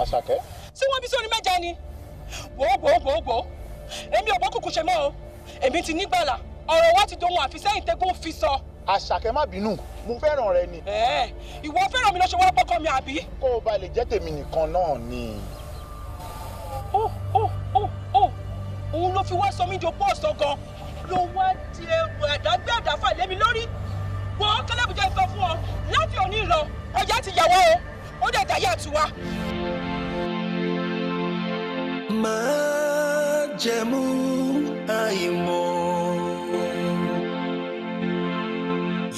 Àṣàkẹ́. Tí wọ́n bí sórí mẹ́ja ni. Wò. Èmi ò bọ́ kúkú ṣe mọ́ o. Èmi ti nígbàlà. Ọ̀rọ̀ wa ti dohun àfisẹ́yìn tẹ́gbọ́n fi sọ. Àṣàkẹ́ má bínú, mo fẹ́ràn rẹ ni. Ìwọ fẹ́ràn mi ló ṣe wá bọ́kọ mi àbí? Kó o bá lè jẹ́ tèmi nìkan náà ni. Òun ló fi wá sọ mí di opó ọ̀sán gan. Ló wá di ẹrù àdágbé àdáfà lé mi lórí. Wọ́n kẹ́lẹ́bùjẹ́ sọ fún ọ láti òní lọ. Ọjà ti yàwó o, ó dẹ̀ dáyà tiwa. Máa jẹ̀mú àìmọ̀.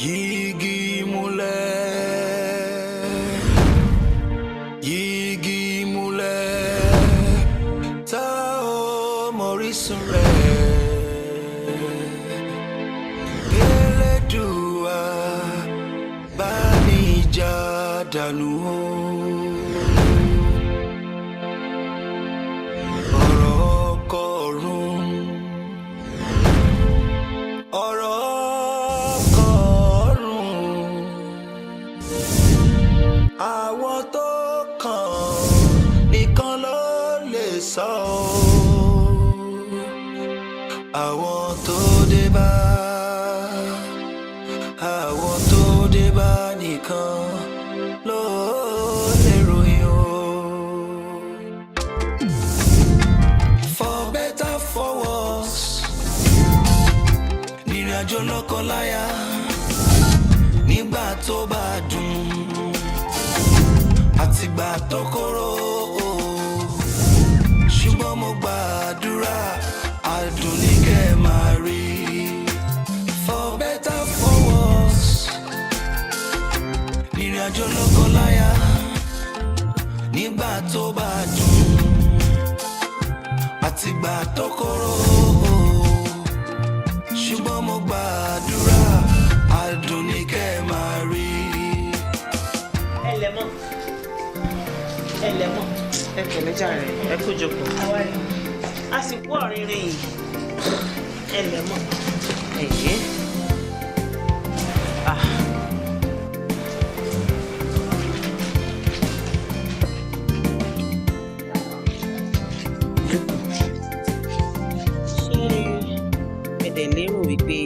Yigi múlẹ̀, tá ò mọ̀rísùn rẹ̀. Elédùà bá ní jà dànù o. Ọ̀rọ̀ ọkọ ọ̀run. Àwọn tó kàn nìkan ló lè sọ. Àwọn tó dé bá nìkan ló lè ròyìn o. For better for worse, ìrìnàjò lọ́kọláya nígbà tó bá dùn àtìgbà tó korò, ṣùgbọ́n mo gbàdúrà àdùn ní kẹ́ máa rí. For better for worse, ìrìnàjò lọ́kọláya nígbà tó bá dùn àtìgbà tó korò, ṣùgbọ́n mo gbàdúrà àdùn ní kẹ́ máa rí. ẹlẹ́mọ̀ ẹ pẹ̀lẹ́ jàre ẹ kó jókòó àsìkò ọ̀rìnrìn yìí ẹlẹ́mọ̀ ẹ̀yẹ́ ṣé ẹ̀dẹ̀ lérò wípé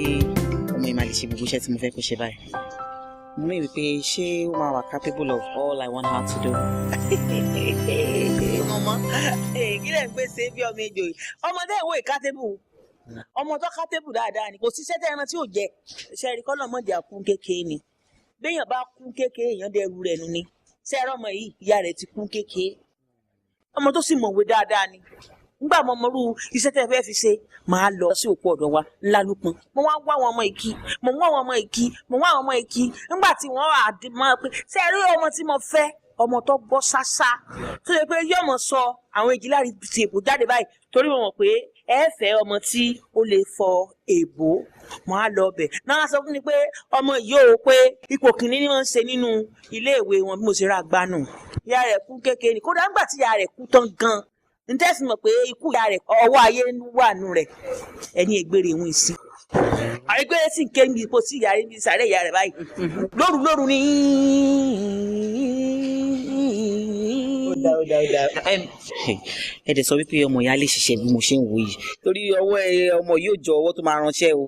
ọmọ ìmọ̀ lè ṣe gbogbo iṣẹ́ tí mo fẹ́ kó ṣe báyìí? Mo mean wípé ṣé ó máa wà capable of all I want her to do. Ọmọ kí lè ń pèsè bí ọmọ ejò yìí ọmọdé ìwé ìkátébù ọmọ tó kátébù dáadáa ni kò síṣẹ́ tẹ́ ẹran tí ò jẹ ṣe ẹ̀rí kọ́ lọ́mọdé àkún kékeré ni béèyàn bá kún kékeré èèyàn dẹrù rẹ̀ nu ni ṣe ẹ̀rọ ọmọ yìí ìyá rẹ̀ ti kún kékeré ọmọ tó sì mọ̀wé dáadáa ni nígbà mo mọ̀rú iṣẹ́ tẹ́ fẹ́ fi ṣe máa lọ sí òkú ọ̀dọ̀ wa ńlá lúpọn mo wá wá àwọn ọmọ ìkí nígbà tí wọ́n wà mọ́ pé ṣe rí ọmọ tí mo fẹ́ ọmọ tó gbọ́ ṣáṣá tó yẹ pé yóò mọ̀ sọ àwọn ìjìlárí ti èbó jáde báyìí torí mo mọ̀ pé ẹ fẹ́ ọmọ tí ó lè fọ èbó mo á lọ bẹ̀ náà sọ fún mi pé ọmọ yìí ò pé ipò kìíní ni wọ́n ń ṣe nínú iléèwé wọn bí mo ṣe ra gbanù ìyá rẹ̀ kú kékeré kódà nígbà tí ìyá rẹ̀ kú tán gan ntẹ́sí mọ̀ pé ikú ìyá rẹ̀ ọwọ́ ayé wà nù rẹ̀ ẹni ègbèrè ìwọ̀n ìsìn àrígbèrè sì ń ké ní ipò sí ìyá rẹ̀ ní sàrẹ́ ìyá rẹ̀ báyìí lóru ni. ẹ dẹ̀ sọ wípé ọmọ ìyá lè ṣiṣẹ́ bí mo ṣe ń wò yìí torí ọwọ́ ọmọ yóò jọ ọwọ́ tó máa ránṣẹ́ o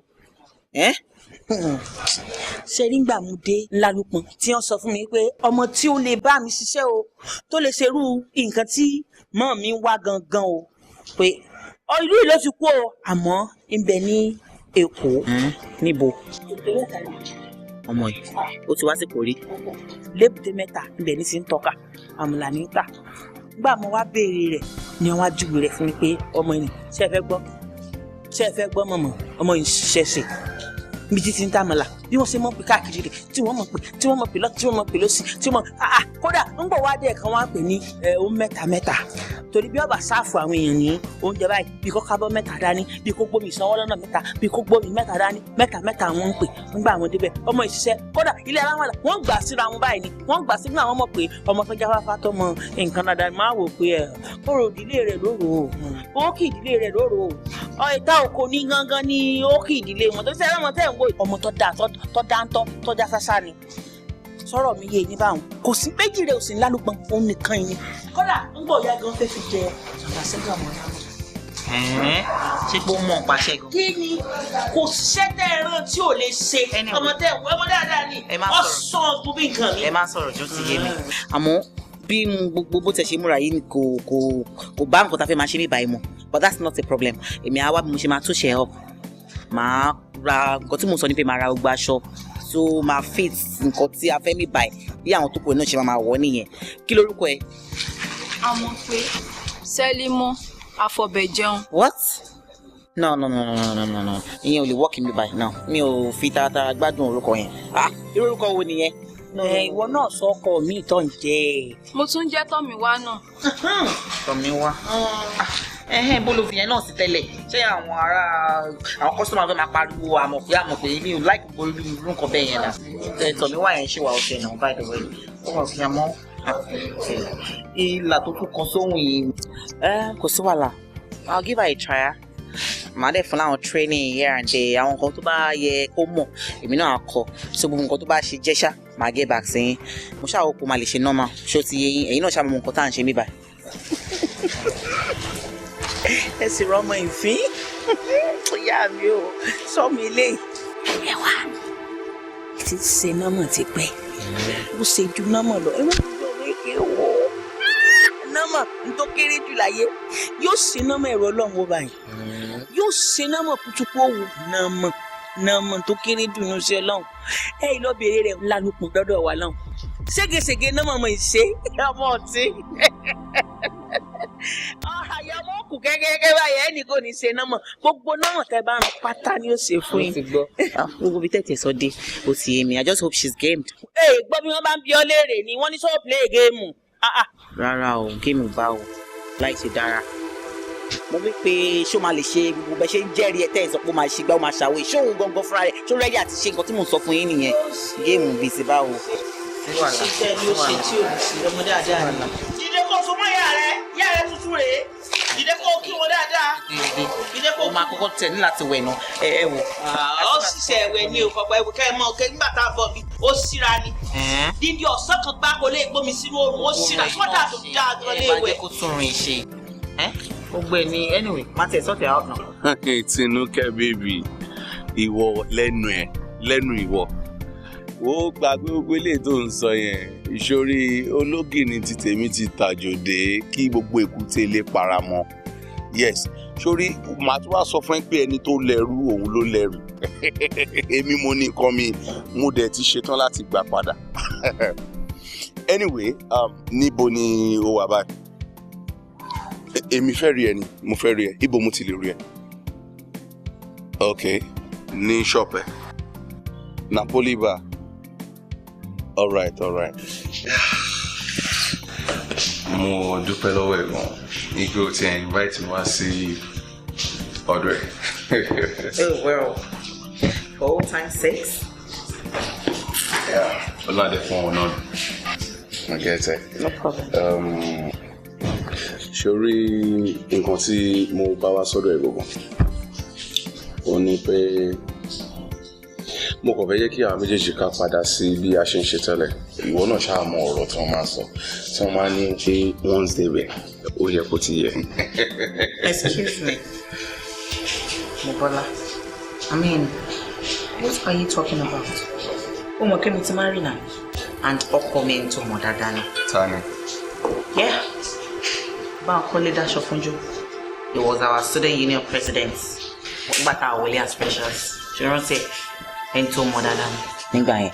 ṣe rí gbà mú dé ńlá lúpọn tí wọ́n sọ fún mi pé ọmọ tí ó lè bá mi ṣiṣẹ́ o tó lè ṣerú nǹkan tí mọ́ mi wá gangan o pé ìlú yìí ló ti kú o àmọ́ ń bẹ ní Èkó níbo ọmọ yìí ó ti wá sí Kòrí lébùté Mẹ́ta ń bẹ ní sí ń tọ́ka àmùlà ní ta gbà mo wá béèrè rẹ̀ ni wọ́n á júwe rẹ̀ fún mi pé ọmọ yìí ṣe é fẹ́ gbọ́ mọ̀mọ́ ọmọ yìí ṣiṣẹ́ ṣe bí títí ń tàmàlà bí wọ́n ṣe mọ̀ pé káàkiri rẹ̀ tí wọ́n mọ̀ pé lọ́tí tí wọ́n mọ̀ pé lọ́sí tí wọ́n kódà ń bọ̀ wá dé ẹ̀kan wá pè ní ohun mẹ́ta torí bí ọba sáàfù àwọn èèyàn ní oúnjẹ báyìí bí kò kábọ̀ mẹ́ta dání bí kò gbómi ìsanwó lọ́nà mẹ́ta bí kò gbómi mẹ́ta dání mẹ́ta wọ́n ń pè ńgbà àwọn débẹ̀ ọmọ ìṣiṣẹ́ kódà ilé aláwọ̀lá wọ́n gbà síra wọn báyìí ni wọ́n gbà sí àwọn mọ̀ pé ọmọ tó jáfáfá tó mọ nǹkan dáadáa máa wò pé orò ìdílé rẹ̀ lóru o ó kì ìdílé rẹ̀ lóru o ìta òkò ní gangan ní ó kì ìdílé wọn tó ṣe ẹlẹ́mọ̀ tẹ́ ń wò ọmọ tó dáa tó dáńtọ́ tó já sásá ni sọ̀rọ̀ mi yé yín báwọn kò sí méjì rẹ̀ ò sí lálùpọ̀n òun nìkan yín kódà ń bọ̀ ya gan fẹ́ fi jẹ àṣẹgbà mọ́ náà. ṣé pé ó mọ̀ nípa ṣẹ́gun. kí ni kò ṣiṣẹ́ tẹ́ ẹ rán tí ò lè ṣe ọmọ dáadáa ni ọ̀sán gbogbo nǹkan mi. ẹ má sọ̀rọ̀ jó ti yé mi. àmọ́ bí gbogbo bó tẹ ṣe múra yìí kò bá nǹkan tá a fẹ́ máa ṣe ní ìbáyìí mọ́ but that's not a problem èmi àwa bí mo ṣe máa túṣe up máa ra nǹkan tí mo sọ ní pé máa ra gbogbo aṣọ tó máa fit nǹkan tí a fẹ́ mi báyìí bí àwọn tó kù náà ṣe máa wọ̀ nìyẹn kí lorúkọ ẹ. a mọ̀ pé Sẹ́límọ́ Afọbẹ̀jẹun. what? no ìyẹn ò lè work mi báyìí no mi ò fi taratara gbádùn orúkọ yẹn irú orúkọ wo nìyẹn. ìwọ náà sọ ọkọ mi tó ń jẹ. mo tún jẹ́ Tọ́míwá náà. Tọ́míwá bó ló fi yẹn náà sí tẹ́lẹ̀ ṣé àwọn kọ́sọ́mà fẹ́ máa pariwo àmọ̀ pé mi ò láìpẹ́ borí irú nǹkan bẹ́ẹ̀ yẹn náà Tọ́míwá yẹn ṣe wà ọ̀ṣẹ̀ náà by the way ó wà fi àmọ́ ìlà tó tún kan sóhun yìí kò sí wàhálà I'll give her a try màá dẹ̀ fún láwọn training here and there àwọn nǹkan tó bá yẹ kó mọ̀ èmi náà kọ́ so gbogbo nǹkan tó bá ṣe jẹ́ṣà màá get back sí yín mo ṣáà hope máa lè ṣe normal ṣó ti yé yín ẹ̀yin náà ṣáà mọ nǹkan tá à ń ṣe mí báyìí. ẹ sì rọmọ ìfín ìyá mi ò sọ mi lé ẹ wá ti ṣe nọ́mọ̀ ti pẹ́ ó ṣe ju nọ́mọ̀ lọ ẹ wọ́n ti jọ wéke wò ó nọ́mọ̀ n tó kéré jù láyé yóò ṣe nọ́mọ̀ ẹ̀rọ ọlọ́run ó báyìí yóò ṣe nọ́mọ̀ kútukú òwò nọ́mọ̀ tó kéré jù ní ṣe ọlọ́run ẹ ìlọ bèrè rẹ̀ lálùpọ̀ lọ́dọ̀ wa lọ́hùn ségesège nọ́mọ̀ mọ̀ ìṣe ọmọ ọtí àyàmọ́ kù kẹ́kẹ́kẹ́ báyìí ẹnì kò ní ṣe nọ́mọ̀ gbogbo nọ́mọ̀ tẹ́ bá rán pátá ni ó ṣe fún yín. gbogbo bí tẹ̀tẹ̀ sọ dé ó ti yé mi I just hope she's gamed. gbọ́ bí wọ́n bá ń bí ọ léèrè ni wọ́n ní sọ́ọ̀ play géèmù. rárá o géèmù bá o láì ṣe dára mo wí pé ṣó máa lè ṣe gbogbo bẹ ṣe ń jẹ́rìí ẹ tẹ́ ẹ̀ sọ pé ó máa ṣe gbá ó máa ṣàwé ṣó òun gangan fúnra rẹ̀ ṣó rẹ́yà àti ṣe nǹkan tí mò ń sọ fún yín nìyẹn géèmù bíi ti báwo. ṣiṣẹ́ ni ó ṣe tí ò ní sí ọmọdé àdáa ni. jíde kó so mọ́ ìyá rẹ tuntun rèé jíde kó kí wọn dáadáa. jíde kó máa kọ́kọ́ tẹ̀ ní láti wẹ̀ náà ẹ wò. ó ṣiṣẹ́ ẹ̀wẹ̀ ní òkọ̀pọ̀ ẹ̀wù kẹ́ ẹ mọ̀ kẹ́ nígbà tá a bọ̀ bí ó síra ni. dídí ọ̀sán kan gbá kó lè gbómi sínú oòrùn ó síra sọ́dà tó dáa gan lé wẹ̀. ẹ bá jẹ́ kó tún rìn ṣe gbogbo ẹ ní anyway má tẹ̀ sọ́tẹ̀ out now. Tinúkẹ́ bèbí ìwọ lẹ́nu ìwọ ó gbàgbé gbogbo eléyìí tó ń sọ yẹn ìṣòrí ológìní ti tèmi ti tàjòdè kí gbogbo èkúté ilé paramọ́ yes sórí màá tún wá sọ fún ẹ pé ẹni tó lẹ́rú òun ló lẹ́rù èmi mo ní nǹkan mi mo dẹ̀ ti ṣetán láti gbà padà anyway níbo ni ó wà báyìí èmi fẹ́ rí ẹ ni mo fẹ́ rí ẹ ibo mo ti lè rí ẹ ok ní ṣọ́ọ̀pù ẹ Napoli bar all right mo dúpẹ́ lọ́wọ́ ẹ̀ gan igi o ti invite mi wá sí ọ̀dọ̀ ẹ̀. Oh well for all time sakes. ọlọ́dẹ fún ọ náà I get it. No problem. Ṣorí nǹkan tí mo bá wá sọ́dọ̀ ẹ̀ gbogbo ó ní pé mo kàn fẹ́ jẹ́ kí àwọn méjèèjì ká padà sí bí a ṣe ń ṣe tẹ́lẹ̀ ìwọ náà ṣáà mọ ọ̀rọ̀ tí wọ́n máa sọ tí wọ́n máa ní pé once they were ó yẹ kó ti yẹ. Excuse me Mobola I mean what are you talking about? ó mọ̀ kí mo ti marry now and ọkọ mi ń tó mọ̀ dáadáa ni. Tani. Yeah. Bankole Dashofunjo. He was our student union president. But our Williams Specials. You don't say into more than Nigga.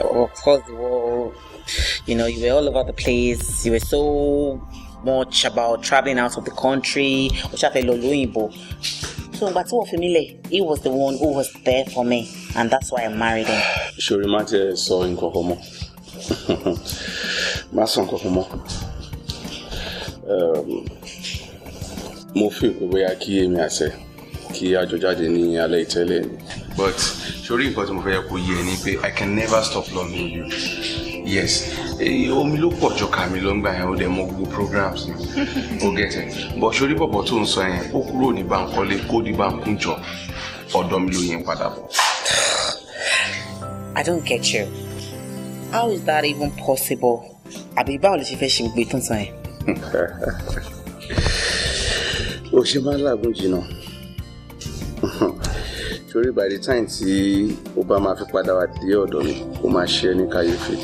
Of course, you were all over the place. You were so much about traveling out of the country. So, but he was the one who was there for me, and that's why I married him. Shuri Mate saw in Kokomo. Mason Kokomo. Mo fi pé bóyá kí èmi àṣẹ kí a jọ jáde ní alẹ́ ìtẹ́lẹ̀ ni. But sori nǹkan tí mo fẹ́ yẹ kó yé ni pé I can never stop loving you. Yes, omi ló pọ̀ jọ kà mí ló ń gbà yẹn ó dẹ̀ mọ gbogbo programs ni. O get it. But sori bọ̀bọ̀ tó ń sọ yẹn ó kúrò ní Bankole kó di Bankunjọ ọ̀dọ̀ mi ló yẹn padà bọ̀. I don't get you. How is that even possible? Àbí báwo lè ṣe fẹ́ ṣe gbogbo ìtàn tán ẹ̀? Ó ṣe máa ń làágùn jìnnà. Torí by the time tí ó bá máa fi padà wá dé ọ̀dọ̀ mi, ó máa ṣe ní kàyéfì.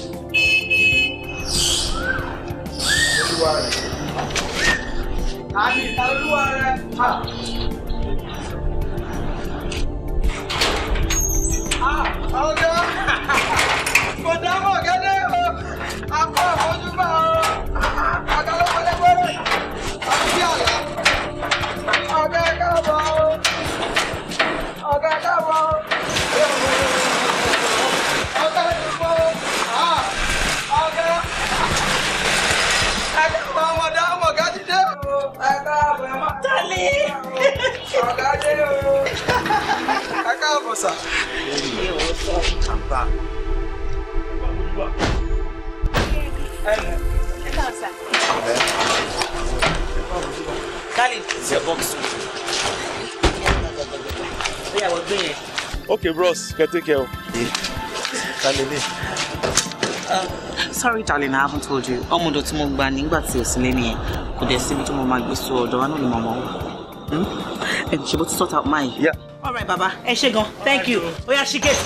Okay, bros, can take care. Sorry, darling, I haven't told you. Ọmọdé tí mo gbà nígbà tí o sì lé nìyẹn. Kò dẹ̀ síbi tí mo máa gbé so ọ̀dọ̀ wa náà ni mo mọ̀. Ṣé bó ti sort out mine? Yeah. All right, Baba. Ẹ ṣé gan. Thank you. Oya, she get.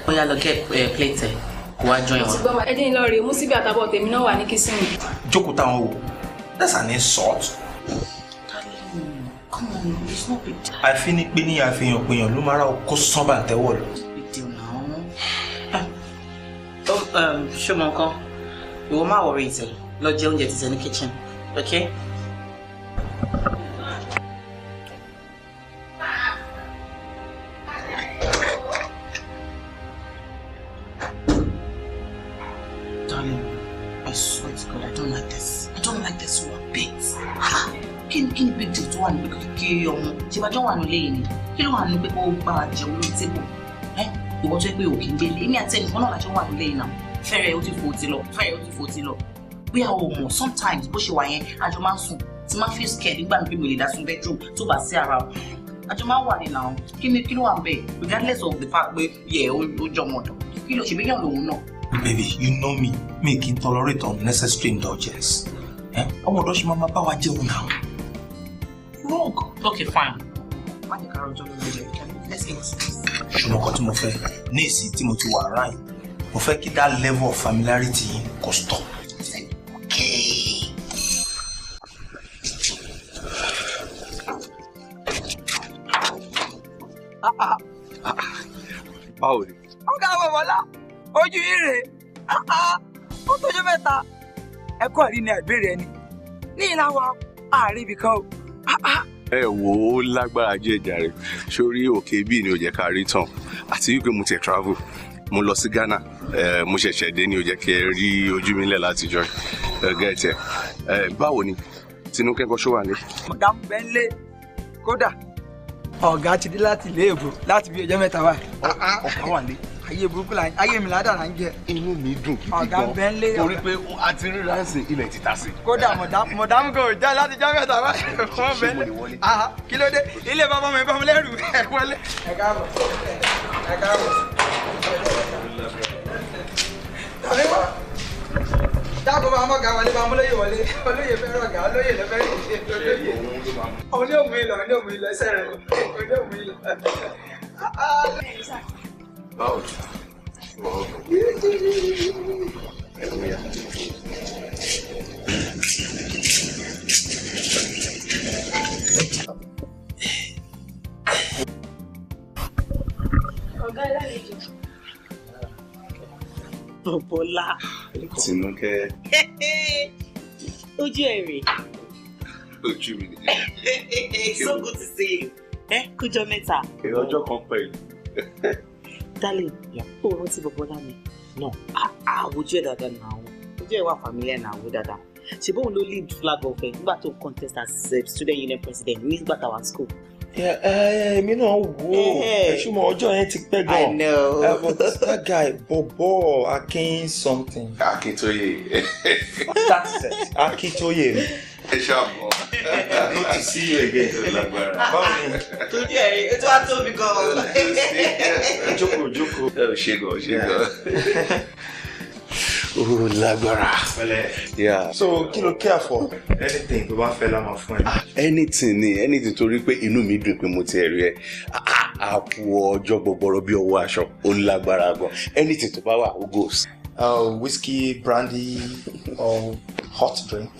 Oya lọ get plate kó wá join wa. Gbọ́n ẹ dín in lọ rèé mú síbi àtàbọ̀ tèmi náà wà ní kìsìnì. Jókòó táwọn wò. That's an insult. Come on, it's not big deal. Àfi ní pé ní àfihàn péyàn ló máa ra ọkọ sọ́nbà tẹ́wọ̀ lọ. Big deal now. Ṣé mo nǹkan? Ìwọ máa worry ìtẹ̀ lọ jẹ oúnjẹ títẹ̀ ní kitchen, okay? I swear to God, I don't like this. I don't like this one bit. Kí ni big deal tó wà níbi kékeré ọmọ? Ṣé bá jọ wà nílé yìí ni? Kí ló wà níbi pé kó bá jẹun lórí tébù? Ìwọ tó pé òkè ń gbélé. Èmi àti ẹnìkan náà lájọ wà nílé yìí náà. Fẹ́rẹ̀ ó ti fò ti lọ. Bóyá o mọ̀ sometimes bó ṣe wà yẹn, àjọ máa ń sùn. Tí máa feel scared nígbà mi pé mi lè dá sùn bedroom tó bá sí ara. Àjọ máa ń wà ní náà. Kí ló wà ń bẹ̀? Regardless of the fact pé ó jọ mọ̀ ọ̀dọ̀. Kí ló ṣe bí yàn lòun náà? Baby, you know me. Me can tolerate unnecessary indulgence. Ọmọ ọ̀dọ́ ṣe máa bá wa jẹun náà. Wrong. Okay, fine. Má jẹ́ ká rọjọ́ lórí rẹ̀. Let's eat. Ṣùgbọ́n nǹkan tí mo fẹ́ ní èsì tí mo ti wà ráì, mo fẹ́ kí that level of familiarity yìí kó stop. Okay. Báwo ni? Ọ̀gá Bọ̀bọ́lá, ojú ire, ó tójú mẹ́ta. Ẹ̀kọ́ rí ni àìbéèrè ẹni. Ní ìlàwọ̀ àárín ibì kan o. Ẹ wò ó lágbára jẹ́ ìjà rẹ̀. Sórí òkè bíi ni ó jẹ́ ká rí tán. Àti wípé mo ti travel. Mo lọ sí Ghana. Mo ṣẹ̀ṣẹ̀ dé ni ó jẹ́ kí ẹ rí ojú mi lẹ̀ láti jọ. Gẹ́tẹ̀. Báwo ni? Tinúkẹ́ kọ́ ṣó wà ní? Mọ̀dá ń bẹ́ ń lé. Kódà, ọ̀gá ti dé láti ilé èbò láti bí ọjọ́ mẹ́ta wá. Ọ̀gá wà ní. Ayé burúkú la ayé mi ládàá là ń jẹ. Inú mi dùn gidi Ọ̀gá ń bẹ́ ń lé. Torí pé a ti rí ránsì ilẹ̀ títà sí. Kódà mọ̀dá kò já láti jọ́ mẹ́ta wá. Wọ́n bẹ́ ń lé. Kí ló dé? Ilé bàbá mi bá mi lẹ́rù ẹ̀ wọlé. Ẹ káàbọ̀. Dáàbò máa mọ̀ gà wọlé máa mú lóye wọlé. Olóye fẹ́ rọ̀gà, olóye ló fẹ́ rí olóye. Olóye òmù ìlọ ẹsẹ̀ rẹ̀. Olóye òmù ìlọ. Báwo ni? Ọ̀gá ìlàlejò. Bọ̀bọ́lá. Tinúkẹ́. Ojú ẹ̀ rè. Ojú mi nìyẹn. So good to see you. Kújọ mẹ́ta. Ọjọ́ kan pẹ̀lú. Darling, ó rántí Bọ̀bọ́lá mi? No. Ojú ẹ̀ dáadáa náà. Ojú ẹ̀ wà familiar náà wò dáadáa. ṣe bóun ló lead flag of ẹ̀ nígbà tó contest as student union president nígbà táwa school. Èmi náà wò ó ṣùgbọ́n ọjọ́ yẹn ti pẹ́ gan. I know. But that guy Bobo Akin something. Akintoye. That's it. Akintoye. Ẹ ṣàbọ̀. Good to see you again. Báwo ni? Tó jẹ́ ẹ̀rí ètò àtòbí gan-an. Jókòó. Ṣé gan. Oh, lágbára. Yeah. So kí ló care for? Anything tó bá fẹ́ la máa fún ẹ. Anything torí pé inú mi dùn pé mo ti rí ẹ. Àpò ọjọ́ gbọgbọrọ bí ọwọ́ aṣọ ó lágbára gan. Anything tó bá wà ó goes. Whiskey, brandy, or hot drink?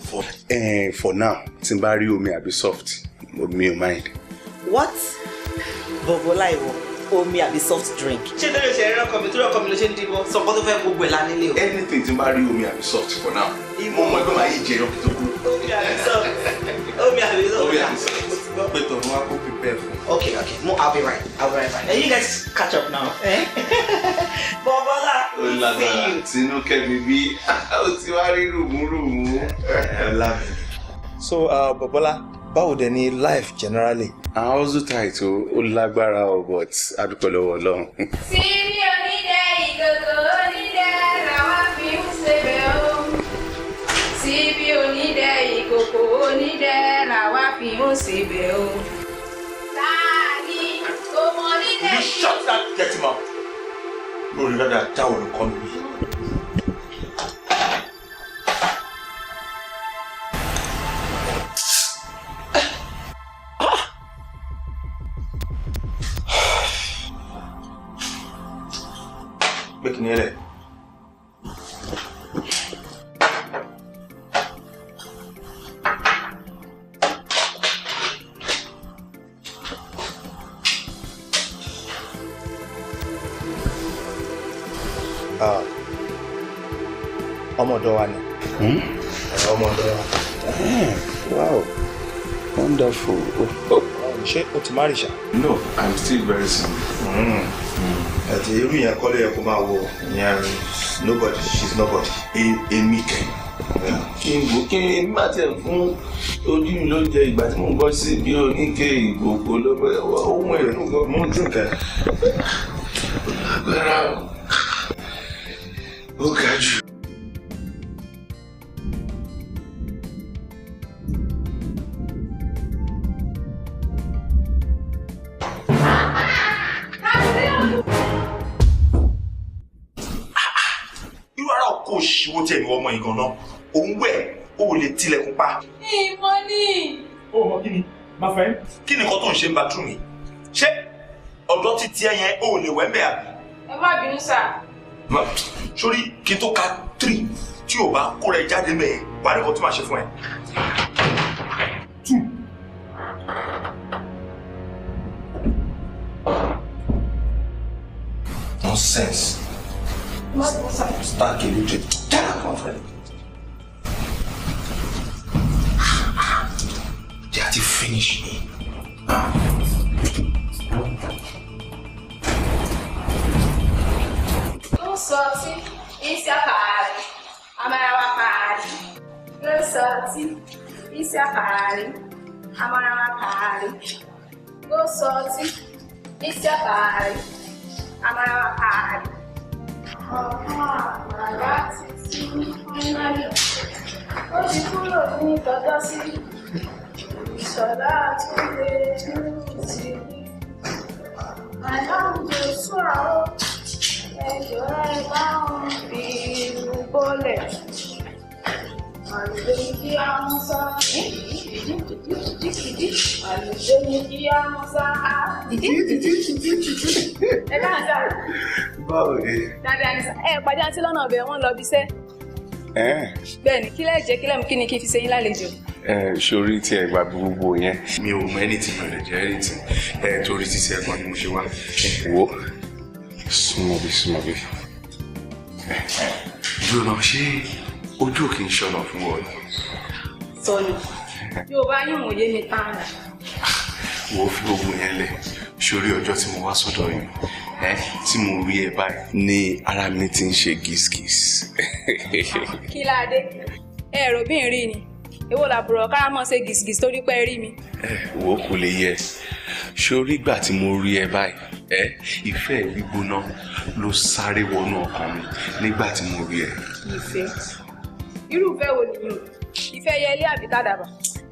For now, tí n bá rí omi àbí soft, mi ò mind. What? Bọ̀bọ̀lá ìwọ, omi àbí soft drink. Ṣé tó lè ṣe ẹ̀rọ ọkọ mi tó lọ́kọ mi ló ṣe ń dìbò? Sọ nǹkan tó fẹ́ gbogbo ẹ̀ lánilé o. Anything tí n bá rí omi àbí soft for now. Mo mọ̀ ẹgbẹ́ máa yí jẹ lọ́kì tó kú. Omi àbí soft. Omi àbí soft. Omi àbí soft. Pé tọ̀nù wa kó prepare fún. Okay. I'll be right. And you guys catch up now. Bọ̀bọ̀lá, see you. Tinúkẹ́ mi bí ó ti wá rí rùmúrùmú. So, Bobola, báwo dẹ̀ ni life generally? Àwọn ọ̀zọ́ tàìtò ó lágbára ọ̀ but adúpẹ́ lọ́wọ́ Ọlọ́run. Síbí onídẹ ìkòkò onídẹ làwọn fi ń ṣebẹ̀ o. Síbí onídẹ ìkòkò onídẹ làwọn fi ń ṣebẹ̀ o. Táàní kò mọ onídẹ You shut that dirty mouth. Lórí rádà táwọn olùkọ́ mi. Making it. Ọmọdọ̀ wa ni. Ọmọdọ̀ wa. Wow, wonderful. Ṣé o ti marry ṣá? No, I'm still very single. Àti irú yẹn kọ́lé yẹ kó máa wo ìyẹn nobody, she's nobody. Èmi kẹ̀. Kí n má tẹ̀ fún ojú mi ló jẹ ìgbà tí mo ń bọ́ sí bí oníke ìgbòho ló bẹ̀ ohun ẹ̀rù gan. Mo ń dùn kẹ́. Lágbára ó ga jù. Irú ara ọkọ̀ òṣìwò tí ẹni ọmọ ìgàn náà, òun wẹ̀ ó lè tilẹ̀kùn pa. ìmọ̀ ni. Ó mọ kí ni, my friend? Kí ni nǹkan tó ń ṣe ń bathroom yìí? Ṣé ọ̀dọ́ títí ẹyẹn ó lè wẹ̀ ń bẹ̀ àbí? Ẹ má bínú sà. Sórí kí n tó ka 3 tí ò bá kó rẹ jáde mẹ́ẹ̀ wà ní nǹkan tó máa ṣe fún ẹ. 2. Nonsense. Start getting it. My friend. They have to finish me. Não solte e se apare. Amarela pare. Não solte e se apare. Amarela pare. Não solte e se apare. Amarela pare. Hoje kúrò ní tọ́jọ́ sí ìṣọ̀lá àtúndé ní ti àyàwó sún àwọn ẹjọ́ ẹ bá ń fi ìlú bọ́lẹ̀ àlùdé ní kí á mú sá àlùdé ní kí á mú sá ẹ bá ń sá. Báwo ni? Dáadáa ni sá. Ẹ pàdé àǹtí lọ́nà ọbẹ̀ wọn lọ bí iṣẹ́. Bẹ́ẹ̀ni, kí lẹ jẹ kí lẹ mú kí ni kí n fi ṣe yín lálejò. Sórí tí ẹ gba gbogbo yẹn mi ò mọ anything mi ò lè jẹ anything torí títí ẹ̀gbọ́n ni mo ṣe wá. Wo súnmọ́ bí. Jọ̀nà ṣé ojú ò kì í ṣọ̀nà fún ọ ni? Sọnù. Yorùbá yín wò yé mi tán. Wo fi gbogbo yẹn lẹ̀ sórí ọjọ́ tí mo wá sọ́dọ̀ yín tí mo rí ẹ báyìí ní ara mi ti ń ṣe gíṣgíṣ. Kí la dé? Ẹ rò bí n rí ni. Èwo làbúrò kárámọ̀ ṣe gìsìgìsì torí pé rí mi. Wo kò lè yẹ. Sórí ìgbà tí mo rí ẹ báyìí, ìfẹ́ gbígbóná ló sáré wọnú ọkàn mi nígbà tí mo rí ẹ. Ìfẹ́. Irú ìfẹ́ wo nìyí? Ìfẹ́ yẹlé àbí tàdàbà?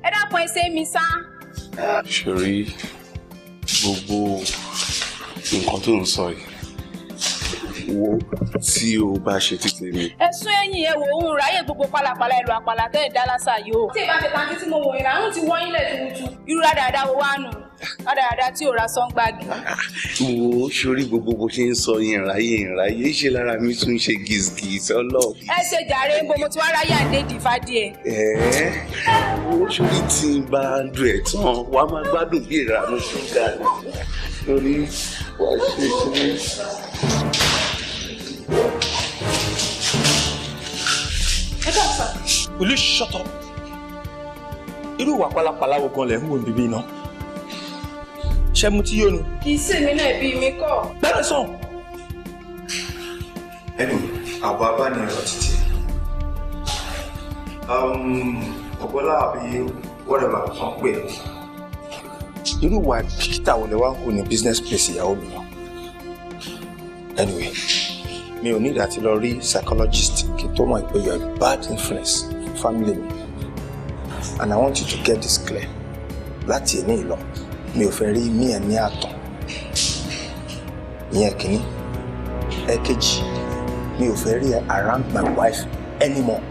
Ẹ dákun ẹ ṣe mi sá. Sórí gbogbo nǹkan tó ń sọ yìí, wo tí o bá ṣe títí mi. Ẹ̀sùn ẹ̀yìn ẹ wò ó ń ráyè gbogbo pálapàla ẹ̀lú àpàlà tẹ́ ẹ̀ dá lásà yìí o. Tí ìbá ti tàǹtí tí mo wò ìràrùn ti wọ́n ilẹ̀ tuntun. Irú rádaràda wo wá nù? Rádaràda tí ò ra sọ́ngbàgì. Wo sórí gbogbo bó ṣe ń sọ ìràyè ṣe lára mi tún ṣe gìsgìs ọlọ́ọ̀. Ẹ ṣe jàre ń bo mo ti wá ráyè àdédì fádìẹ. Wo sórí tí n bá dùn ẹ̀ tán wàá máa gbádùn bí ìrànú ṣúgà lórí wàá ṣe ṣe. Will you shut up? Irú ìwà pálapàla wo gan lẹ̀ ń wò bíbí iná? Ṣé mo ti yó ni? Kì í sì mí náà bí mi kọ́. Bẹ́ẹ̀ sàn. Anyway, àbọ̀ abánirọ̀ títí. Ọ̀gbọ́lá àbí whatever kan pè é. Irú ìwà kíkítà wo lẹ wá ń kó ní business place ìyàwó mi náà? Anyway, mi ò ní ìdàtí lọ rí psychologist kí tó mọ̀ pé you're a bad influence for family mi. And I want you to get this clear. Láti ẹni ìlọ, mi ò fẹ́ rí mí ẹ̀ ní àtàn. Ìyẹn kìíní. Ẹ̀kejì, mi ò fẹ́ rí ẹ around my wife anymore.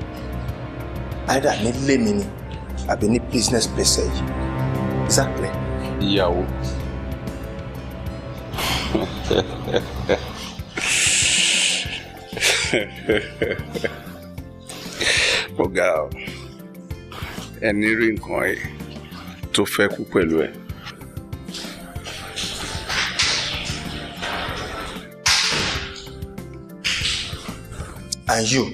Either nílé mi ni àbí ní business place yìí. Is that clear? Ìyàwó. Ọ̀gá o, ẹni rí nǹkan ẹ̀ tó fẹ́ kú pẹ̀lú ẹ̀. And you,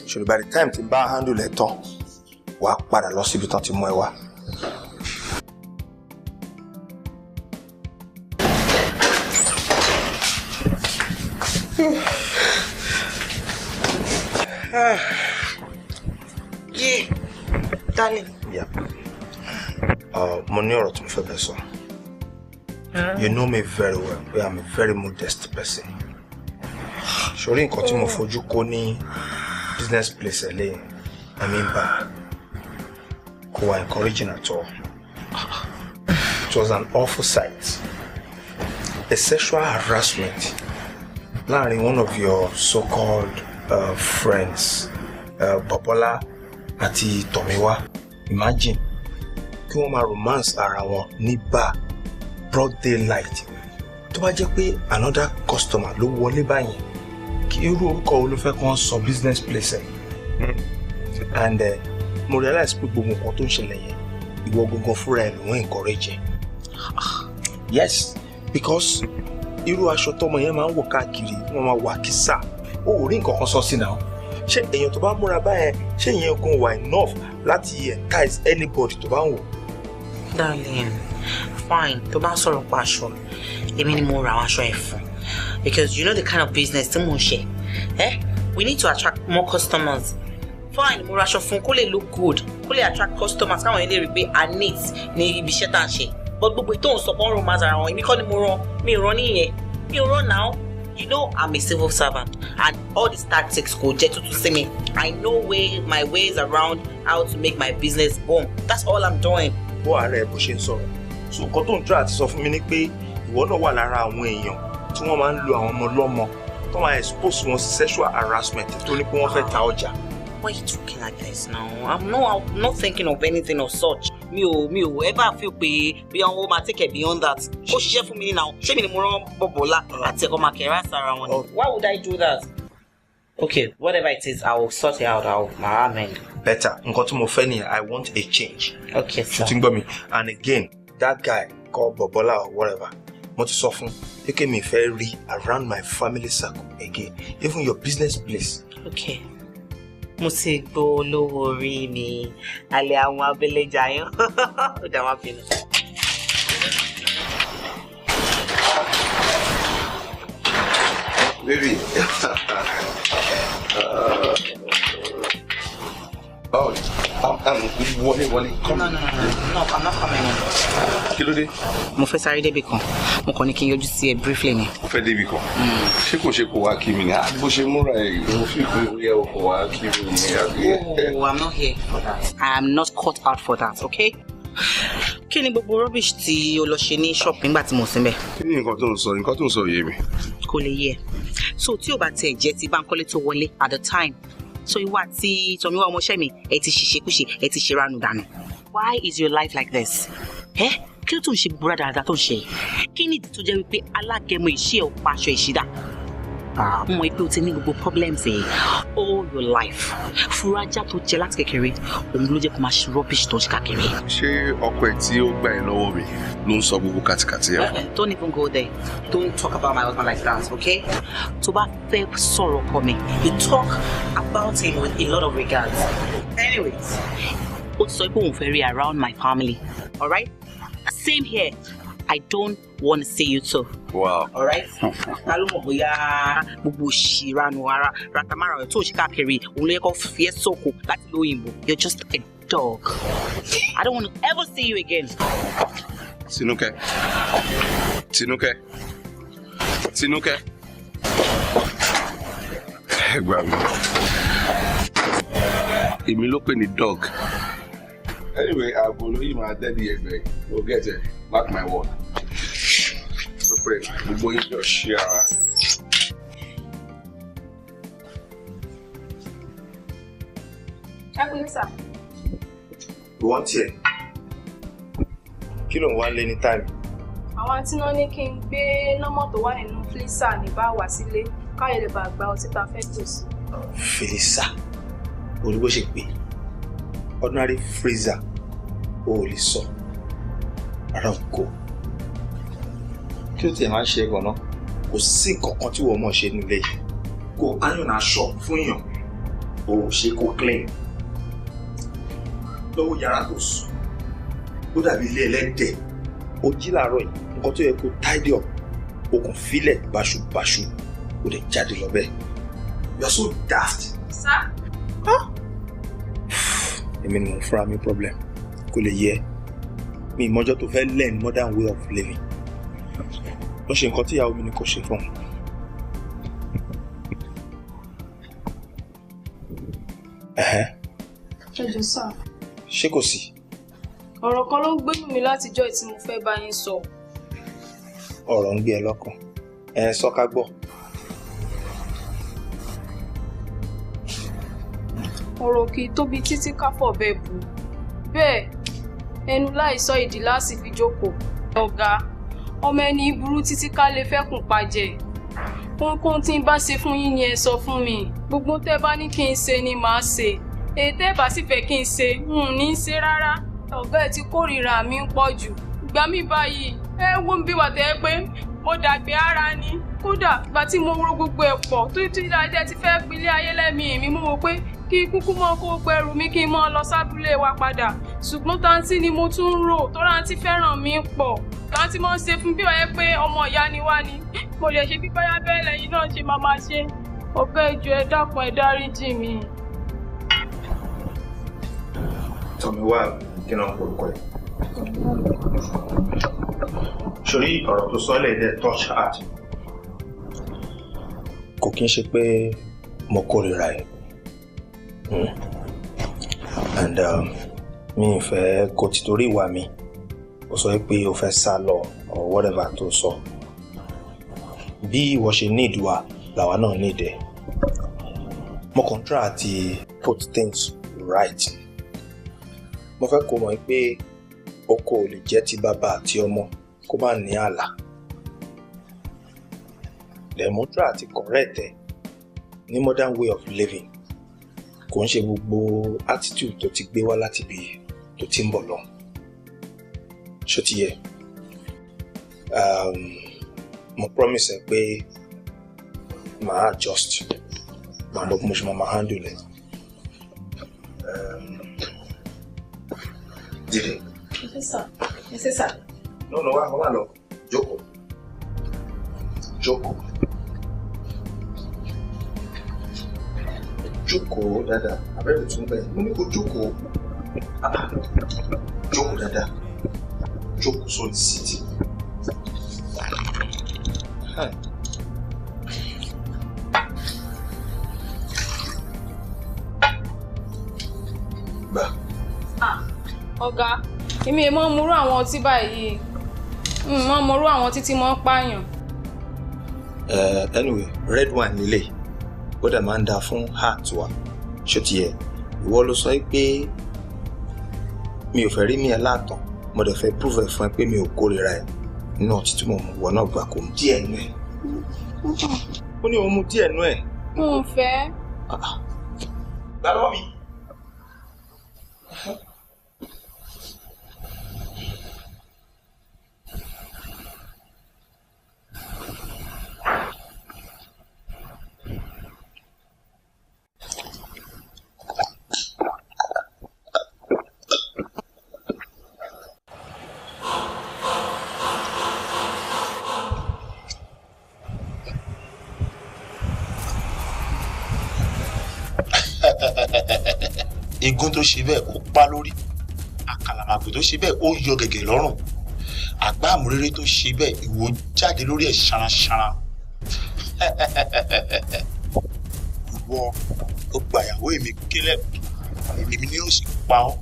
should by the time tí n bá handle ẹ̀ tán, wàá padà lọ síbi tán ti mú ẹ wá. Yeah, darling. Yeah. Mo ní ọ̀rọ̀ tí mo fẹ́ bẹ̀ sọ. You know me very well. I am a very modest person. Sori nǹkan tí mo fojú kó ní business place ẹlẹ́yìn, I mean bad. Kò wá encouraging at all. It was an awful sight. A sexual harassment láàrin one of your so-called friends, Bobola àti Tomiwa. Imagine kí wọ́n máa romance ara wọn ní bar broad daylight. Tó bá jẹ́ pé another customer ló wọlé báyìí, kí irú orúkọ wo ló fẹ́ kó sọ business place ẹ̀. And mo realize pé gbogbo nǹkan tó ń ṣẹlẹ̀ yẹn ìwọ gangan fúnra ẹ̀ ló ń encourage. Yes, because irú aṣọ tọmọ yẹn máa ń wọ̀ káàkiri wọ́n máa wà kísà ó ò rí nǹkan kan sọ sí náà. Ṣé èèyàn tó bá múra báyẹn ṣé ìyẹn gan wà enough láti entice anybody tó bá ń wò? Darling, fine, tó bá sọ̀rọ̀ pa aṣọ, èmi ni mo ra àwọn aṣọ ẹ̀ fún. Because you know the kind of business tí mo ń ṣe. We need to attract more customers. Fine, mo ra aṣọ fún kó lè look good, kó lè attract customers káwọn ilé rí pé I need ní ibi iṣẹ́ tá à ń ṣe. But gbogbo ìtò ń sọ pé wọ́n romance ara wọn, èmi kọ́ ni mo rán, mi rán nìyẹn, mi rán now. You know I'm a civil servant and all these tactics go jet to see me. I know my ways around how to make my business boom. That's all I'm doing. Bó ààrẹ bó ṣe ń sọ̀rọ̀. So nǹkan tó ń try àti sọ fún mi ni pé ìwọ náà wà lára àwọn èèyàn tí wọ́n máa ń lo àwọn ọmọ lọ́mọ tó máa expose wọn sí sexual harassment tó ní pé wọ́n fẹ́ ta ọjà. Why are you talking like this now? I'm not thinking of anything of such. Mi ò ever feel pé bí àwọn ọmọ take it beyond that. Ó ṣiṣẹ́ fún mi now. Ṣé mi ni mo rán Bọ́bọ́lá àti ẹ̀kọ́ Makera sára wọn ni? Why would I do that? Okay, whatever it is, I will sort it out. I'll amend. Better. Nǹkan tí mo fẹ́ nìyẹn, I want a change. Okay, sir. Ṣùtì ń gbọ́ mi. And again, that guy called Bobola or whatever, mo ti sọ fún pé mi fẹ́ rí around my family circle again, even your business place. Okay. Mo ti gbọ́ olówó orí mi, alẹ́ àwọn abẹ́lẹ́jayán. Ó dá wá pinnu. Baby. Wọlé. No, I'm not coming in. Kí ló dé? Mo fẹ́ sáré débi kan. Mo kàn ní kí n yọjú sí ẹ briefly ni. Mo fẹ́ débi kan. Ṣé kò ṣe kó wá kí mi ni? Bó ṣe múra ẹ̀ mo fi ìpín orí ẹ̀ kó wá kí mi ni àbí. Oh, I'm not here for that. I am not cut out for that, okay? Kí ni gbogbo rubbish tí o lọ ṣe ní shop nígbà tí mo síbẹ̀? Kí ni nǹkan tó ń sọ? Nǹkan tó ń sọ yé mi. Kò lè yé. So tí o bá tẹ̀ jẹ́ ti Bánkọ́lé tó wọlé at the time. So ìwọ àti Tọ́míwá ọmọọṣẹ́ mi ẹ ti ṣìṣekúṣe ẹ ti ṣe ránu dànù. Why is your life like this? Kí ló tó ń ṣe gbogbo dáadáa tó ń ṣe? Kí ni ìdí tó jẹ́ wípé alágẹmọ ìṣe ẹ̀ ò pa aṣọ ìṣídà? Mo mọ̀ pé o ti ní gbogbo problems all your life. Fúrájà tó jẹ láti kékeré òun ló jẹ́ kó máa ṣe rubbish tó ń ṣe káàkiri. Ṣé ọkọ ẹ̀ tí ó gbà ẹ́ lọ́wọ́ mi ló ń sọ gbogbo kàtìkàtì ẹ̀? Don't even go there. Don't talk about my husband like that, okay? Tó bá fẹ́ sọ̀rọ̀ ọkọ mi, you talk about him with a lot of regards. Anyways, ó ti sọ pé òun fẹ́ rí around my family, alright? Same here. I don't want to see you too. Wow. Alright? Ta ló mọ̀ bóyá gbogbo ṣìranu ara ratamara rẹ̀ tó ṣe káàkiri òun ló yẹ kó fi ẹ́ sóko láti lóyìnbó. You're just a dog. I don't want to ever see you again. Tinúkẹ́. Ẹ gbà mí. Èmi ló pè ní dog. Anyway, ààbò lóyún máa dẹ́bi ẹgbẹ́. Go get it. Mark my word. So pray. Gbogbo yín jọ ṣí ara. Sir. Wọ́n tiẹ̀. Kí ló ń wá lé ní táìmù? Àwọn tí wọ́n ní kí n gbé nọ́mọ̀ tó wà nínú Felisa ní bá wá sílé káyọ̀ lè bá gba ọtí ta fẹ́ tò sí. Felisa. Orí bó ṣe pé. Ordinary freezer. O ò lè sọ. Ara ń kó. Kí ló tiẹ̀ máa ń ṣe gan-an? Kò sí nǹkan kan tí wọ́n mọ̀ ṣe nílé yìí. Kò iron aṣọ fún èèyàn. O ò ṣe kó clean. Lọ́wọ́ yàrá tó sùn. Ó dàbí ilé ẹlẹ́dẹ̀. O jí láàárọ̀ yìí. Nǹkan tó yẹ kó tidy up. O kàn fílẹ̀ báṣubàṣu. O lè jáde lọ bẹ́ẹ̀. You are so daft. Sir? Èmi ni mo fúnra mi problem. Kò lè yẹ. Mi ìmọ̀jọ́ tó fẹ́ learn modern way of living. Lọ ṣe nǹkan tí ìyàwó mi ní kò ṣe fún un. Ẹjọ́ sá. Ṣé kò sí? Ọ̀rọ̀ kan ló ń gbénú mi látijọ́ tí mo fẹ́ bá yín sọ. Ọ̀rọ̀ ń gbé ẹ lọ́kàn. Sọ ká gbọ́. Ọ̀rọ̀ kì í tóbi títí káfọ̀ bẹ́ẹ̀ bù. Bẹ́ẹ̀ ẹnu láìsọ ìdí láti fi jókòó. Ọ̀gá ọmọ ẹni burú títí ká lè fẹ́kùn pajẹ. Ohunkóhun tí n bá ṣe fún yín ni ẹ sọ fún mi. Gbogbo tẹ́ bá ní kí n ṣe ni màá ṣe. Èyí tẹ́ bá sì fẹ́ kí n ṣe n ní í ṣe rárá. Ọ̀gá ẹ ti kórìíra mi ń pọ̀ jù. Ìgbà mi báyìí ẹ wo mi bí wà tẹ́ pé mo dàgbé ara ni. Kódà ìgbà tí mo ro gbogbo ẹ̀ pọ̀ tó ti dáadé ti fẹ́ pilé ayé lẹ́mìí mi mo wò pé kí kúkú mọ́ kó gbẹrù mi kí n mọ́ lọ sábúlé wa padà. Ṣùgbọ́n táǹtì ni mo tún ń rò tó rántí fẹ́ràn mi pọ̀. Táǹtì mọ́ ń ṣe fún bí wáyé pé ọmọ ìyá ni wá ni. Mo lè ṣe pípẹ́ bẹ́ẹ̀ lẹ́yìn náà ṣe máa ṣe. Ọ̀gá ìjọ ẹ dákun ẹ dáríjì mi. Tọ́míwá kí náà ń porúkọ ẹ̀. Sórí ọ̀rọ̀ tó sọ́lẹ̀ dẹ̀ touch heart. Kò kí ń ṣe pé mo kórìíra ẹ̀. And mi ì fẹ́ kó ti torí ìwà mi. Ó sọ pé o fẹ́ sá lọ or whatever tó sọ. Bí ìwọ ṣe need wa làwa náà need ẹ. Mo kàn try àti put things right. Mo fẹ́ kó mọ̀ pé oko ò lè jẹ́ ti bàbá àti ọmọ kó má ní ààlà. Then mo try àti correct ẹ ní modern way of living. Kò ń ṣe gbogbo attitude tó ti gbé wá láti ibi tó ti ń bọ̀ lọ. Ṣó ti yẹ? Mo promise ẹ pé màá adjust. Màá mọ̀ bí mo ṣe máa handle ẹ. Dìde. Yes, sir. No, wá lọ. Jókòó. Jókòó dáadáa. Abẹ́rẹ́ tún bẹ́ẹ̀. Mo ní kó jókòó. Jókòó dáadáa. Jókòó sórí síìtì. Gbà. Ọ̀gá, èmi ò mọ̀ múrú àwọn ọtí báyìí. Mọ̀ múrú àwọn títí mọ́ pààyàn. Anyway, red wine nílé. Ó dẹ̀ máa ń dáa fún heart wa. Ṣé ti yẹ? Ìwọ ló sọ pé mi ò fẹ́ rí mi ẹ látàn. Mo dẹ̀ fẹ́ prove ẹ̀ fún ẹ pé mi ò kórìíra ẹ̀. Nínú ọtí tí mo mú wọ náà gbà kó mu díẹ̀ nú ẹ̀. Ó ní òun mu díẹ̀ nú ẹ̀. Mo ń fẹ́. Gbà lọ́wọ́ mi. Igun tó ṣe bẹ́ẹ̀ ó pa lórí, àkàlàmàgbò tó ṣe bẹ́ẹ̀ ó yọ gẹ̀gẹ̀ lọ́rùn, àgbá àmúréré tó ṣe bẹ́ẹ̀ ìwò jáde lórí ẹ̀ ṣaranṣaran. Ìwọ ó gba ìyàwó èmi kélẹ̀, èmi ni ó sì pa ọ́.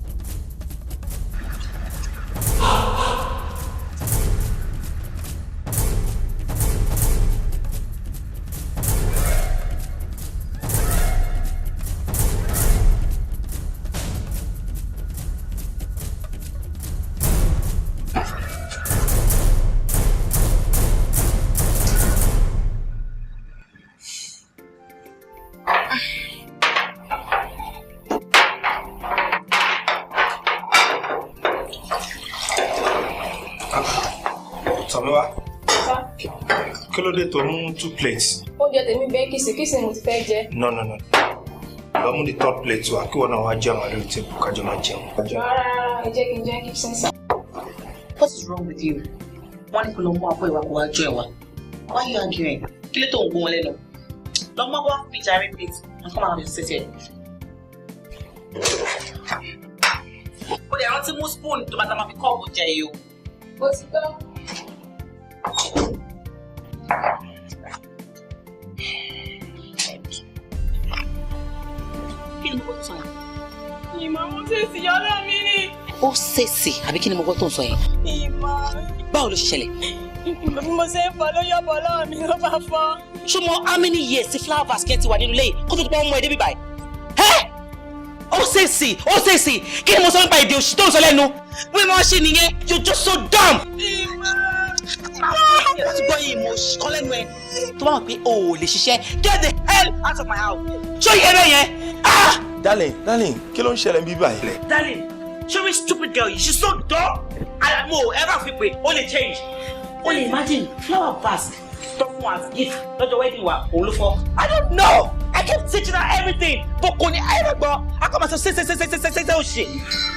Tọ́míwá. Kí ló dé tó mú 2 plates? Oúnjẹ tèmi bẹ́ẹ̀ kìsì mo ti fẹ́ jẹ. No. Lọ mú the 3rd plate wá kí wọ́n náà wá jẹun lórí table kájọ máa jẹun. Rárá, ẹ jẹ́ kí n jẹ́ kí sísè. What is wrong with you? Wọ́n ní kó lọ mú àpò ìwà kó wá jọ ẹ̀wà. Why are you arguing? Kí ló tó ń gún wọn lẹ́nu? Lọ mọ́ wá fi jàre plate and come out and sit here. Ó lè rántí mú spoon tó bá ta máa fi kọ́ọ̀bù jẹ yìí o. Ó ti tán. Kí ni mo gbọ́ tó sọ yẹn? Ìmọ̀ mo ṣèṣì yọ́lọ́ mi ni. Ó ṣèṣì àbí kí ni mo gbọ́ tó ń sọ yẹn? Ìmọ̀. Báwo ló ṣe ṣẹlẹ̀? Bí mo ṣe ń fọ ló yọ̀bọ̀ lọ́wọ́ mi ló bá fọ́. Ṣé mo how many years tí flower basket wà nínú ilé yìí kó tó ti pọ́n mú ẹ débi báyìí? Ó ṣèṣì kí ni mo sọ nípa èdè òṣì tó ń sọ lẹ́nu? Bí mo ṣe nìyẹn, you're just so dumb. Láti gbọ́ yìí mo kọ́ lẹ́nu ẹ tó bá mọ̀ pé o ò lè ṣiṣẹ́ get the hell out of my house. Ṣé o yẹ bẹ́ẹ̀ yẹn? Darling, kí ló ń ṣẹlẹ̀ bí báyìí? Darling, show me stupid girl yìí, she's so dumb. Mo ever fi pé o lè change. O lè imagine flower basket tó fún wa gift lọ́jọ́ wedding wa òun ló fọ́. I don't know. I kept teaching her everything but kò ní ayé gbọ́. A kò máa sọ ṣe ó ṣe.